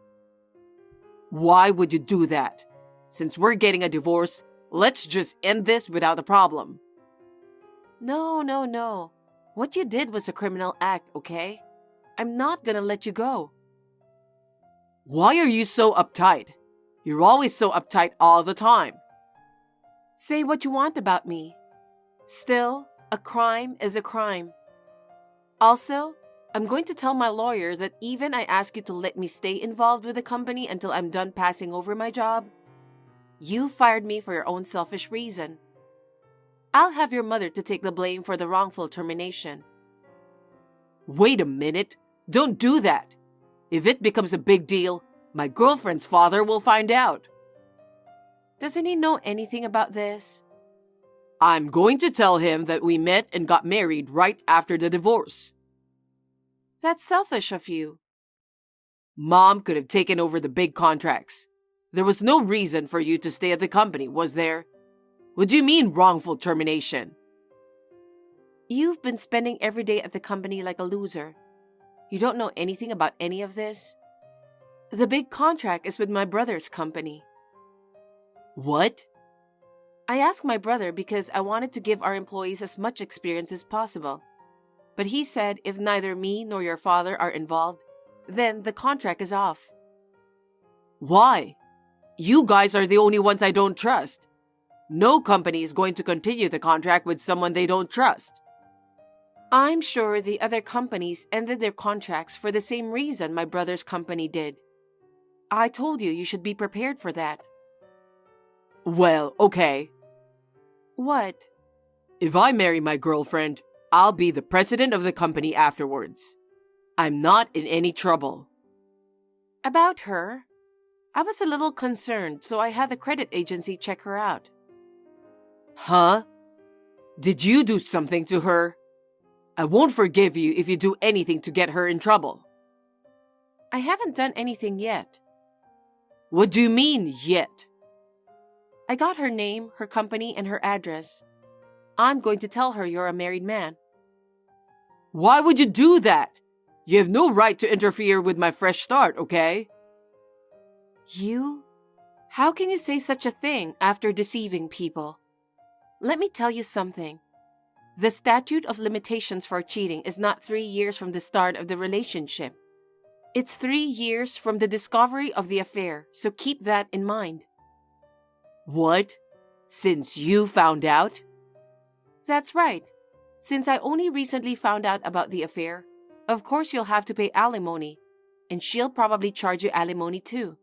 Why would you do that? Since we're getting a divorce, let's just end this without a problem. No. What you did was a criminal act, okay? I'm not gonna let you go. Why are you so uptight? You're always so uptight all the time. Say what you want about me. Still, a crime is a crime. Also, I'm going to tell my lawyer that even I ask you to let me stay involved with the company until I'm done passing over my job, you fired me for your own selfish reason. I'll have your mother to take the blame for the wrongful termination. Wait a minute. Don't do that. If it becomes a big deal, my girlfriend's father will find out. Doesn't he know anything about this? I'm going to tell him that we met and got married right after the divorce. That's selfish of you. Mom could have taken over the big contracts. There was no reason for you to stay at the company, was there? What do you mean wrongful termination? You've been spending every day at the company like a loser. You don't know anything about any of this? The big contract is with my brother's company. What? I asked my brother because I wanted to give our employees as much experience as possible. But he said if neither me nor your father are involved, then the contract is off. Why? You guys are the only ones I don't trust. No company is going to continue the contract with someone they don't trust. I'm sure the other companies ended their contracts for the same reason my brother's company did. I told you should be prepared for that. Well, okay. What? If I marry my girlfriend, I'll be the president of the company afterwards. I'm not in any trouble. About her? I was a little concerned, so I had the credit agency check her out. Huh? Did you do something to her? I won't forgive you if you do anything to get her in trouble. I haven't done anything yet. What do you mean, yet? I got her name, her company, and her address. I'm going to tell her you're a married man. Why would you do that? You have no right to interfere with my fresh start, okay? You? How can you say such a thing after deceiving people? Let me tell you something. The statute of limitations for cheating is not 3 years from the start of the relationship. It's 3 years from the discovery of the affair, so keep that in mind. What? Since you found out? That's right. Since I only recently found out about the affair, of course you'll have to pay alimony, and she'll probably charge you alimony too.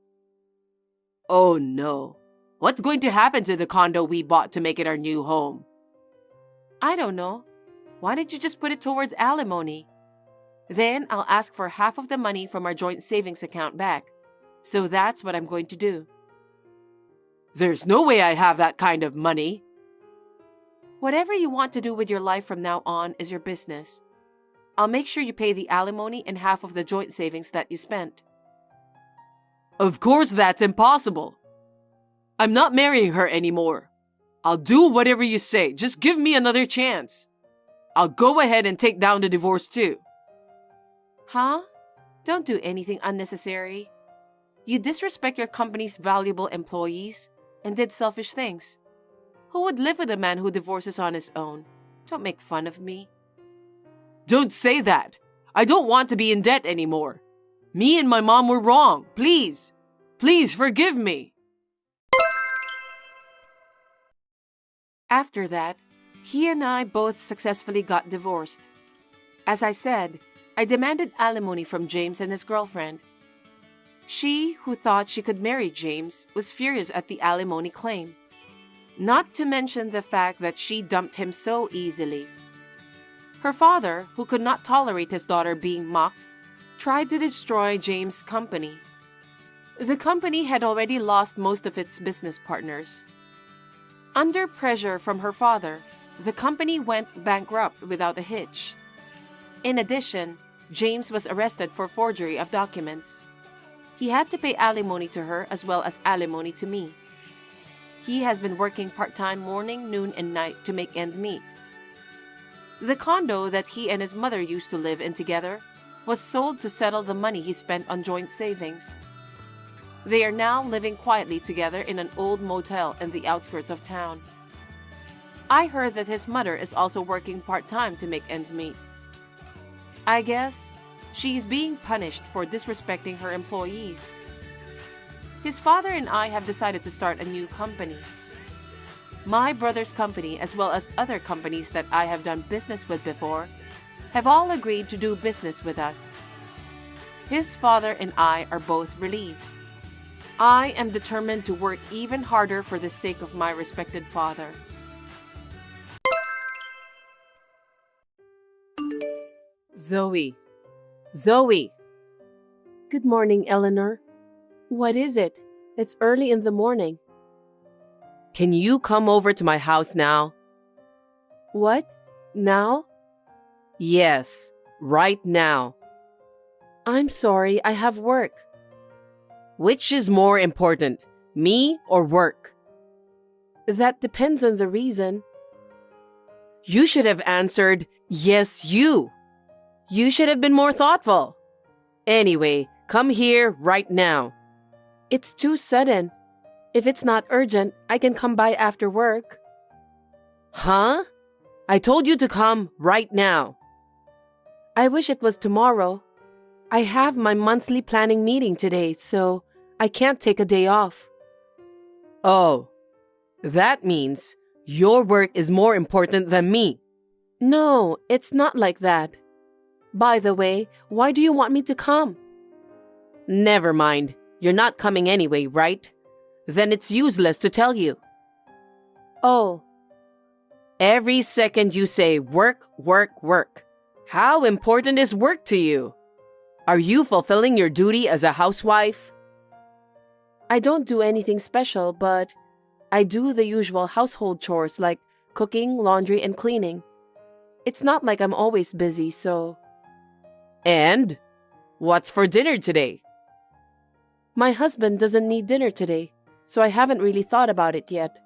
Oh no. What's going to happen to the condo we bought to make it our new home? I don't know. Why don't you just put it towards alimony? Then I'll ask for half of the money from our joint savings account back. So that's what I'm going to do. There's no way I have that kind of money. Whatever you want to do with your life from now on is your business. I'll make sure you pay the alimony and half of the joint savings that you spent. Of course that's impossible. I'm not marrying her anymore. I'll do whatever you say. Just give me another chance. I'll go ahead and take down the divorce too. Huh? Don't do anything unnecessary. You disrespect your company's valuable employees and did selfish things. Who would live with a man who divorces on his own? Don't make fun of me. Don't say that. I don't want to be in debt anymore. Me and my mom were wrong. Please. Please forgive me. After that, he and I both successfully got divorced. As I said, I demanded alimony from James and his girlfriend. She, who thought she could marry James, was furious at the alimony claim. Not to mention the fact that she dumped him so easily. Her father, who could not tolerate his daughter being mocked, tried to destroy James' company. The company had already lost most of its business partners. Under pressure from her father, the company went bankrupt without a hitch. In addition, James was arrested for forgery of documents. He had to pay alimony to her as well as alimony to me. He has been working part-time morning, noon, and night to make ends meet. The condo that he and his mother used to live in together was sold to settle the money he spent on joint savings. They are now living quietly together in an old motel in the outskirts of town. I heard that his mother is also working part-time to make ends meet. I guess she's being punished for disrespecting her employees. His father and I have decided to start a new company. My brother's company, as well as other companies that I have done business with before, have all agreed to do business with us. His father and I are both relieved. I am determined to work even harder for the sake of my respected father. Zoe. Good morning, Eleanor. What is it? It's early in the morning. Can you come over to my house now? What? Now? Yes, right now. I'm sorry, I have work. Which is more important, me or work? That depends on the reason. You should have answered, yes, you. You should have been more thoughtful. Anyway, come here right now. It's too sudden. If it's not urgent, I can come by after work. Huh? I told you to come right now. I wish it was tomorrow. I have my monthly planning meeting today, so I can't take a day off. Oh, that means your work is more important than me. No, it's not like that. By the way, why do you want me to come? Never mind. You're not coming anyway, right? Then it's useless to tell you. Oh. Every second you say work, work, work. How important is work to you? Are you fulfilling your duty as a housewife? I don't do anything special, but I do the usual household chores like cooking, laundry, and cleaning. It's not like I'm always busy, so... And what's for dinner today? My husband doesn't need dinner today, so I haven't really thought about it yet.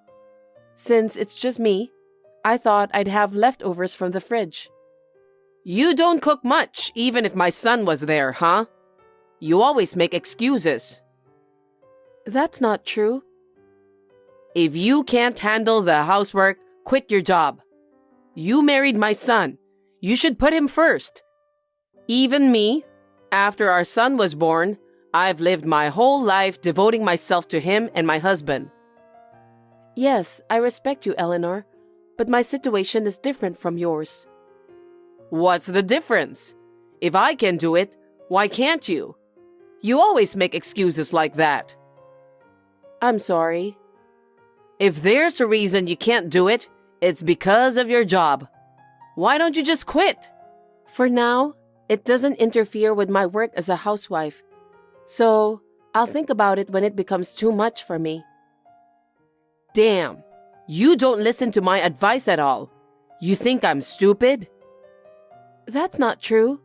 Since it's just me, I thought I'd have leftovers from the fridge. You don't cook much, even if my son was there, huh? You always make excuses. That's not true. If you can't handle the housework, quit your job. You married my son. You should put him first. Even me, after our son was born, I've lived my whole life devoting myself to him and my husband. Yes, I respect you, Eleanor, but my situation is different from yours. What's the difference? If I can do it, why can't you? You always make excuses like that. I'm sorry. If there's a reason you can't do it, it's because of your job. Why don't you just quit? For now, it doesn't interfere with my work as a housewife. So, I'll think about it when it becomes too much for me. Damn, you don't listen to my advice at all. You think I'm stupid? That's not true.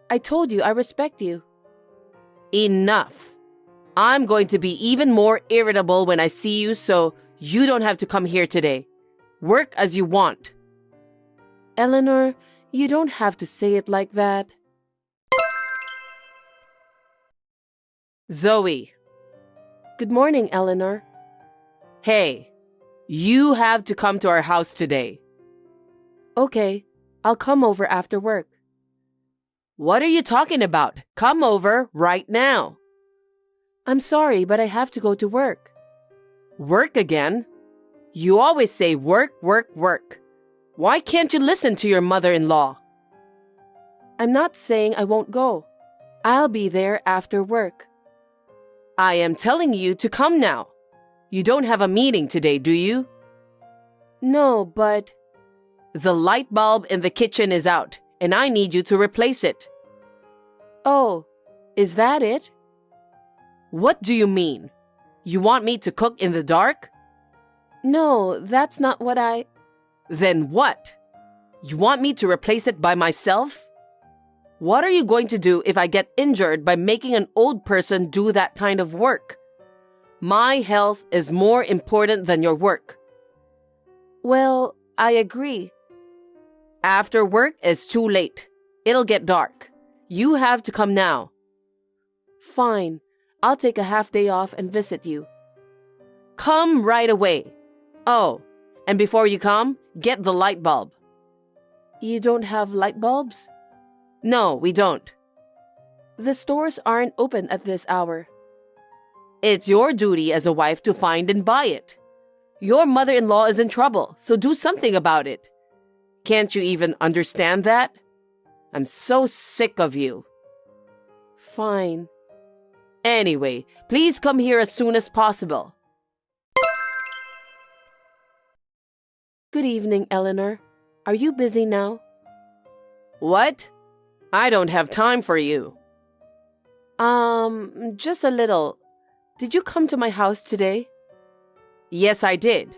I told you I respect you. Enough. I'm going to be even more irritable when I see you, so you don't have to come here today. Work as you want. Eleanor, you don't have to say it like that. Zoe. Good morning, Eleanor. Hey, you have to come to our house today. Okay, I'll come over after work. What are you talking about? Come over right now. I'm sorry, but I have to go to work. Work again? You always say work, work, work. Why can't you listen to your mother-in-law? I'm not saying I won't go. I'll be there after work. I am telling you to come now. You don't have a meeting today, do you? No, but... The light bulb in the kitchen is out, and I need you to replace it. Oh, is that it? What do you mean? You want me to cook in the dark? No, that's not what I... Then what? You want me to replace it by myself? What are you going to do if I get injured by making an old person do that kind of work? My health is more important than your work. Well, I agree. After work is too late. It'll get dark. You have to come now. Fine. I'll take a half day off and visit you. Come right away. Oh, and before you come, get the light bulb. You don't have light bulbs? No, we don't. The stores aren't open at this hour. It's your duty as a wife to find and buy it. Your mother-in-law is in trouble, so do something about it. Can't you even understand that? I'm so sick of you. Fine. Anyway, please come here as soon as possible. Good evening, Eleanor. Are you busy now? What? I don't have time for you. Just a little. Did you come to my house today? Yes, I did.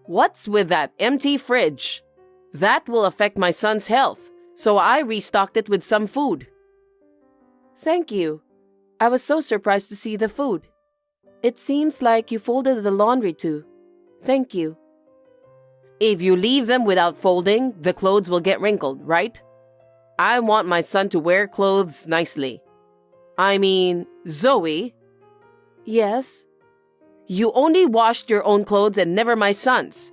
What's with that empty fridge? That will affect my son's health, so I restocked it with some food. Thank you. I was so surprised to see the food. It seems like you folded the laundry too. Thank you. If you leave them without folding, the clothes will get wrinkled, right? I want my son to wear clothes nicely. I mean, Zoe. Yes? You only washed your own clothes and never my son's.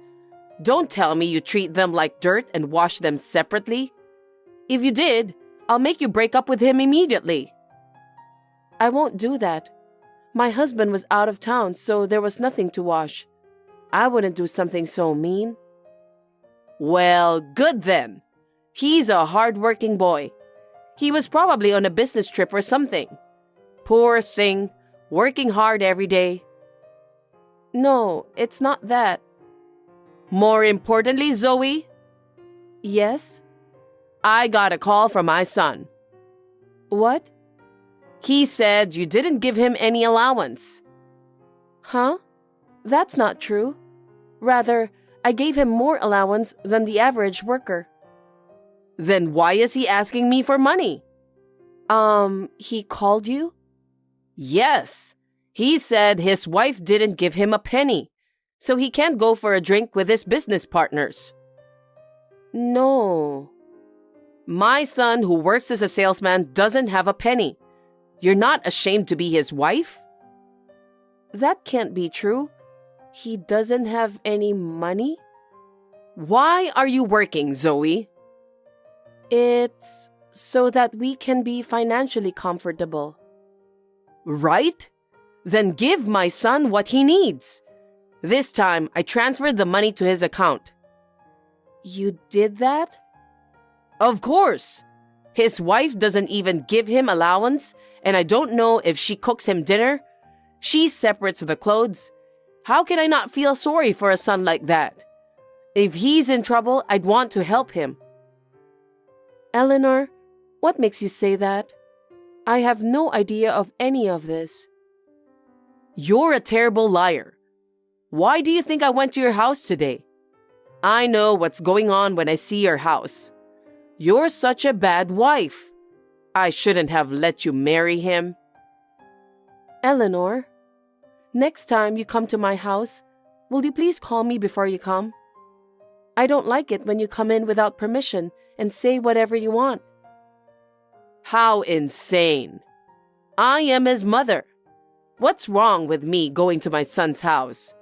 Don't tell me you treat them like dirt and wash them separately. If you did, I'll make you break up with him immediately. I won't do that. My husband was out of town, so there was nothing to wash. I wouldn't do something so mean. Well, good then. He's a hard-working boy. He was probably on a business trip or something. Poor thing, working hard every day. No, it's not that. More importantly, Zoe? Yes? I got a call from my son. What? He said you didn't give him any allowance. Huh? That's not true. Rather, I gave him more allowance than the average worker. Then why is he asking me for money? He called you? Yes. He said his wife didn't give him a penny, so he can't go for a drink with his business partners. No. My son, who works as a salesman, doesn't have a penny. You're not ashamed to be his wife? That can't be true. He doesn't have any money? Why are you working, Zoe? It's so that we can be financially comfortable. Right? Then give my son what he needs. This time, I transferred the money to his account. You did that? Of course. His wife doesn't even give him allowance, and I don't know if she cooks him dinner. She separates the clothes. How can I not feel sorry for a son like that? If he's in trouble, I'd want to help him. Eleanor, what makes you say that? I have no idea of any of this. You're a terrible liar. Why do you think I went to your house today? I know what's going on when I see your house. You're such a bad wife. I shouldn't have let you marry him. Eleanor, next time you come to my house, will you please call me before you come? I don't like it when you come in without permission and say whatever you want. How insane. I am his mother. What's wrong with me going to my son's house?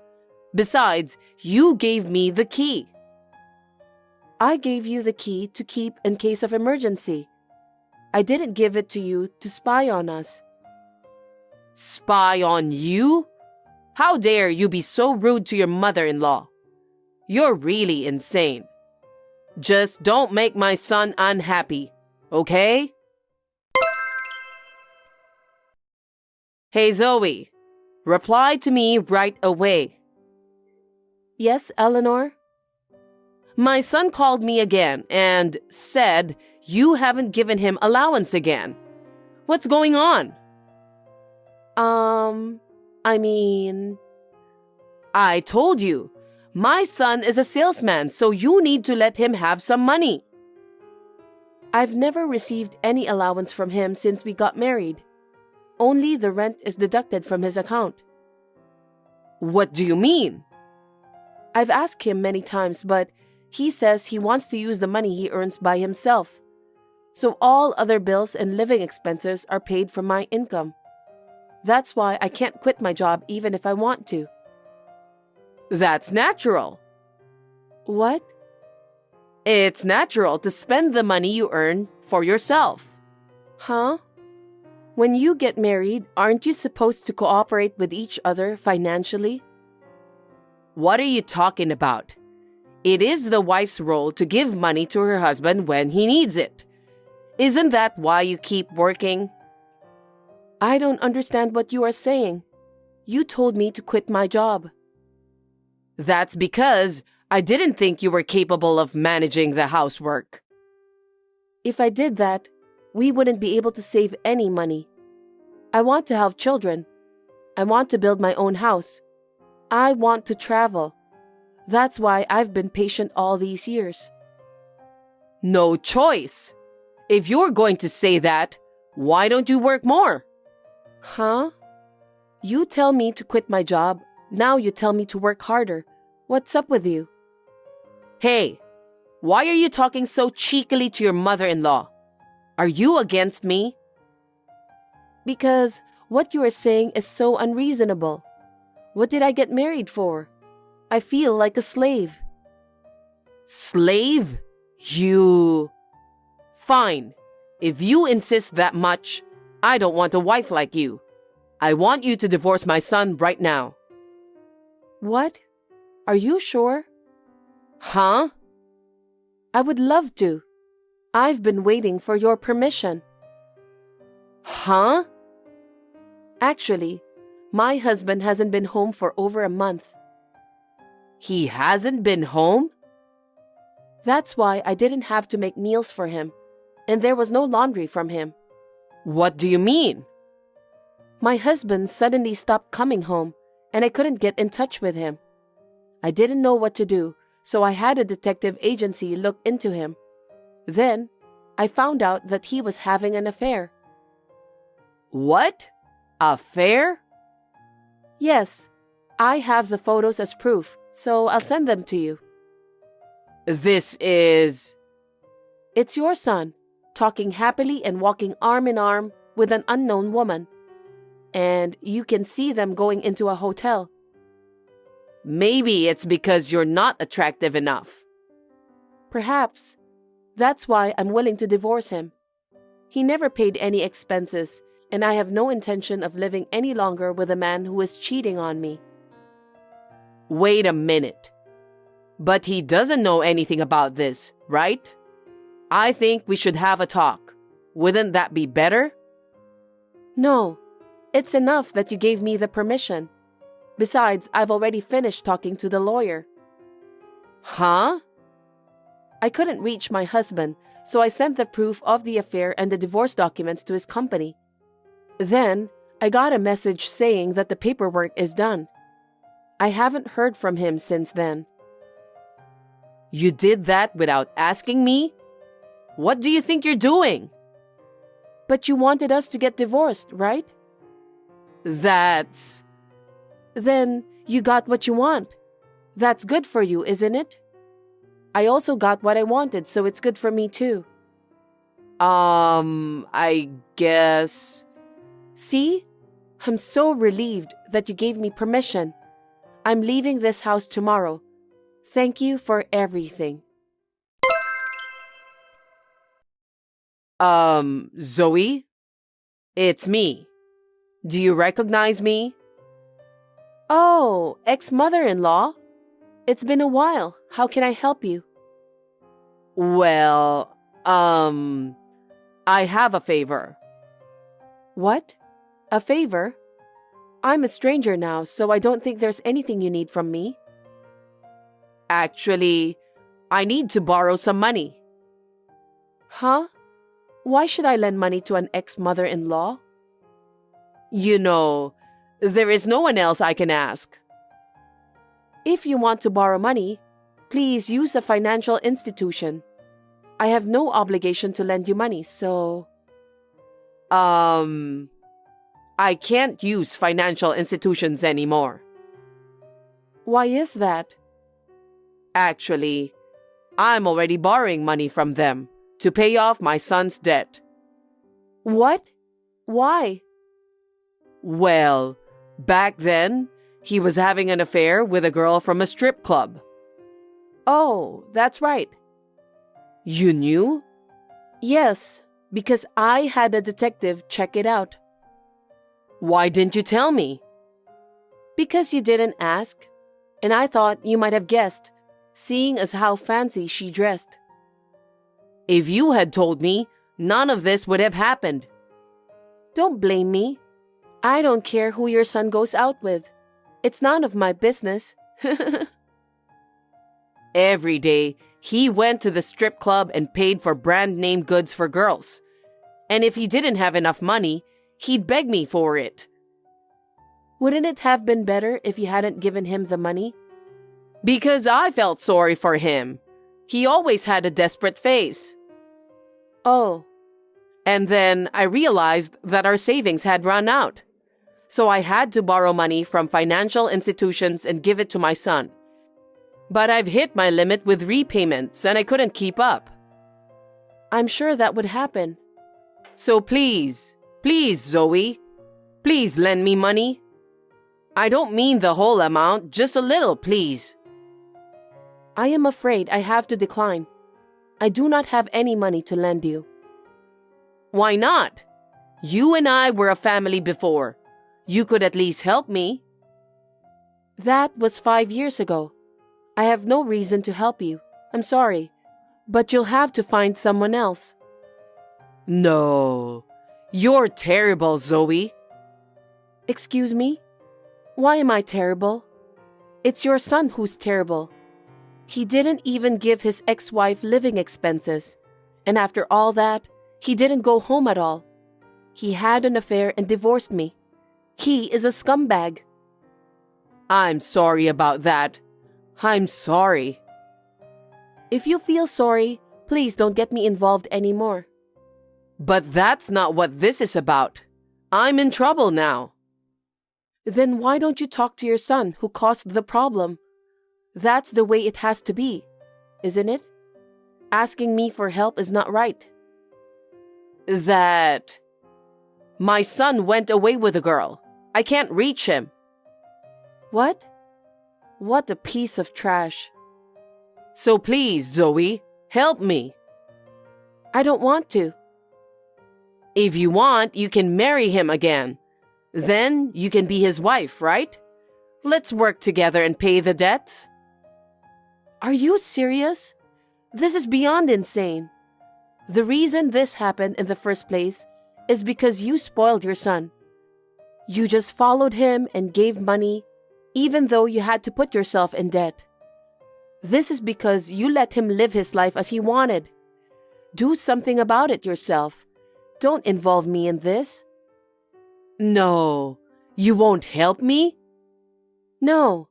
Besides, you gave me the key. I gave you the key to keep in case of emergency. I didn't give it to you to spy on us. Spy on you? How dare you be so rude to your mother-in-law? You're really insane. Just don't make my son unhappy, okay? Hey, Zoe. Reply to me right away. Yes, Eleanor? My son called me again and said you haven't given him allowance again. What's going on? I told you. My son is a salesman, so you need to let him have some money. I've never received any allowance from him since we got married. Only the rent is deducted from his account. What do you mean? I've asked him many times, but he says he wants to use the money he earns by himself. So all other bills and living expenses are paid from my income. That's why I can't quit my job even if I want to. That's natural. What? It's natural to spend the money you earn for yourself. Huh? When you get married, aren't you supposed to cooperate with each other financially? What are you talking about? It is the wife's role to give money to her husband when he needs it. Isn't that why you keep working? I don't understand what you are saying. You told me to quit my job. That's because I didn't think you were capable of managing the housework. If I did that, we wouldn't be able to save any money. I want to have children. I want to build my own house. I want to travel. That's why I've been patient all these years. No choice. If you're going to say that, why don't you work more? Huh? You tell me to quit my job. Now you tell me to work harder. What's up with you? Hey, why are you talking so cheekily to your mother-in-law? Are you against me? Because what you are saying is so unreasonable. What did I get married for? I feel like a slave. Slave? You... Fine. If you insist that much, I don't want a wife like you. I want you to divorce my son right now. What? Are you sure? Huh? I would love to. I've been waiting for your permission. Huh? Actually, my husband hasn't been home for over a month. He hasn't been home? That's why I didn't have to make meals for him, and there was no laundry from him. What do you mean? My husband suddenly stopped coming home, and I couldn't get in touch with him. I didn't know what to do, so I had a detective agency look into him. Then, I found out that he was having an affair. What? Affair? Yes, I have the photos as proof, so I'll send them to you. This is... It's your son, talking happily and walking arm in arm with an unknown woman. And you can see them going into a hotel. Maybe it's because you're not attractive enough. Perhaps. That's why I'm willing to divorce him. He never paid any expenses, and I have no intention of living any longer with a man who is cheating on me. Wait a minute. But he doesn't know anything about this, right? I think we should have a talk. Wouldn't that be better? No, it's enough that you gave me the permission. Besides, I've already finished talking to the lawyer. Huh? I couldn't reach my husband, so I sent the proof of the affair and the divorce documents to his company. Then, I got a message saying that the paperwork is done. I haven't heard from him since then. You did that without asking me? What do you think you're doing? But you wanted us to get divorced, right? That's... Then you got what you want. That's good for you, isn't it? I also got what I wanted, so it's good for me too. I guess... See? I'm so relieved that you gave me permission. I'm leaving this house tomorrow. Thank you for everything. Zoe? It's me. Do you recognize me? Oh, ex-mother-in-law? It's been a while. How can I help you? Well, I have a favor. What? A favor? I'm a stranger now, so I don't think there's anything you need from me. Actually, I need to borrow some money. Huh? Why should I lend money to an ex-mother-in-law? You know, there is no one else I can ask. If you want to borrow money, please use a financial institution. I have no obligation to lend you money, so... I can't use financial institutions anymore. Why is that? Actually, I'm already borrowing money from them to pay off my son's debt. What? Why? Well, back then, he was having an affair with a girl from a strip club. Oh, that's right. You knew? Yes, because I had a detective check it out. Why didn't you tell me? Because you didn't ask, and I thought you might have guessed, seeing as how fancy she dressed. If you had told me, none of this would have happened. Don't blame me. I don't care who your son goes out with. It's none of my business. Every day, he went to the strip club and paid for brand name goods for girls. And if he didn't have enough money, he'd beg me for it. Wouldn't it have been better if you hadn't given him the money? Because I felt sorry for him. He always had a desperate face. Oh. And then I realized that our savings had run out. So I had to borrow money from financial institutions and give it to my son. But I've hit my limit with repayments and I couldn't keep up. I'm sure that would happen. So please, Zoe, please lend me money. I don't mean the whole amount, just a little, please. I am afraid I have to decline. I do not have any money to lend you. Why not? You and I were a family before. You could at least help me. That was 5 years ago. I have no reason to help you. I'm sorry. But you'll have to find someone else. No. You're terrible, Zoe. Excuse me? Why am I terrible? It's your son who's terrible. He didn't even give his ex-wife living expenses. And after all that, he didn't go home at all. He had an affair and divorced me. He is a scumbag. I'm sorry about that. I'm sorry. If you feel sorry, Please don't get me involved anymore. But that's not what this is about. I'm in trouble now. Then why don't you talk to your son who caused the problem? That's the way it has to be, isn't it? Asking me for help is not right. That my son went away with a girl. I can't reach him. What? What a piece of trash. So please, Zoe, help me. I don't want to. If you want, you can marry him again. Then you can be his wife, right? Let's work together and pay the debts. Are you serious? This is beyond insane. The reason this happened in the first place is because you spoiled your son. You just followed him and gave money, even though you had to put yourself in debt. This is because you let him live his life as he wanted. Do something about it yourself. Don't involve me in this. No, you won't help me? No,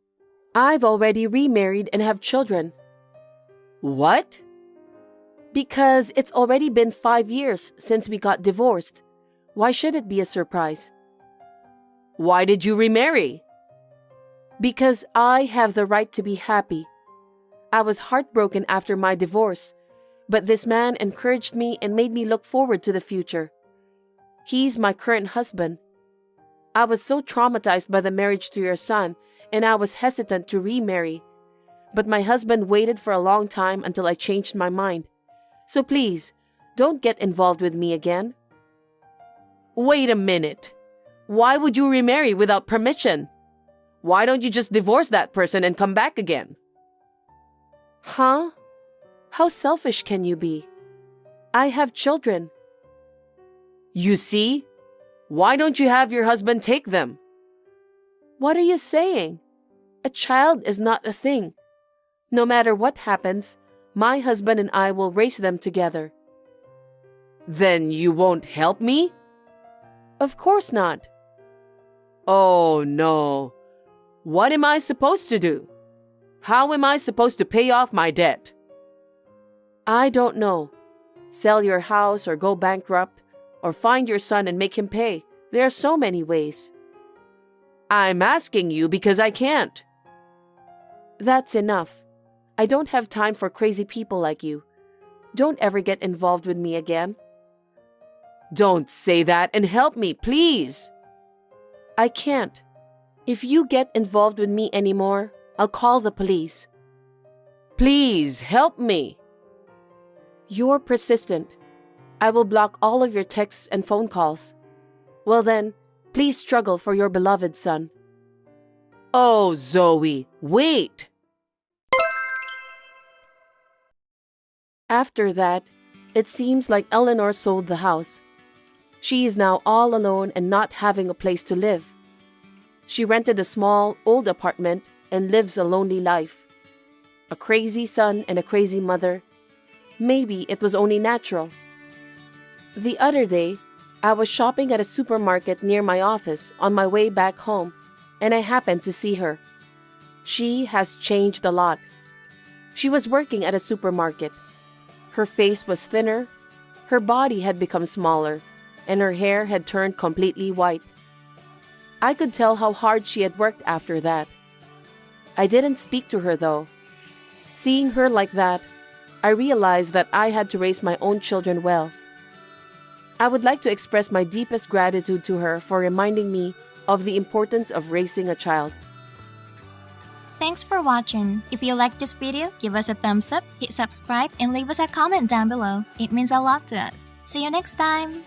I've already remarried and have children. What? Because it's already been 5 years since we got divorced. Why should it be a surprise? Why did you remarry? Because I have the right to be happy. I was heartbroken after my divorce, but this man encouraged me and made me look forward to the future. He's my current husband. I was so traumatized by the marriage to your son, and I was hesitant to remarry. But my husband waited for a long time until I changed my mind. So please, don't get involved with me again. Wait a minute. Why would you remarry without permission? Why don't you just divorce that person and come back again? Huh? How selfish can you be? I have children. You see? Why don't you have your husband take them? What are you saying? A child is not a thing. No matter what happens, my husband and I will raise them together. Then you won't help me? Of course not. Oh no. What am I supposed to do? How am I supposed to pay off my debt? I don't know. Sell your house or go bankrupt, or find your son and make him pay. There are so many ways. I'm asking you because I can't. That's enough. I don't have time for crazy people like you. Don't ever get involved with me again. Don't say that and help me, please. I can't. If you get involved with me anymore, I'll call the police. Please help me. You're persistent. I will block all of your texts and phone calls. Well then, please struggle for your beloved son. Oh, Zoe, wait. After that, it seems like Eleanor sold the house. She is now all alone and not having a place to live. She rented a small, old apartment and lives a lonely life. A crazy son and a crazy mother. Maybe it was only natural. The other day, I was shopping at a supermarket near my office on my way back home, and I happened to see her. She has changed a lot. She was working at a supermarket. Her face was thinner, her body had become smaller, and her hair had turned completely white. I could tell how hard she had worked after that. I didn't speak to her though. Seeing her like that, I realized that I had to raise my own children well. I would like to express my deepest gratitude to her for reminding me of the importance of raising a child. Thanks for watching. If you liked this video, give us a thumbs up, hit subscribe, and leave us a comment down below. It means a lot to us. See you next time!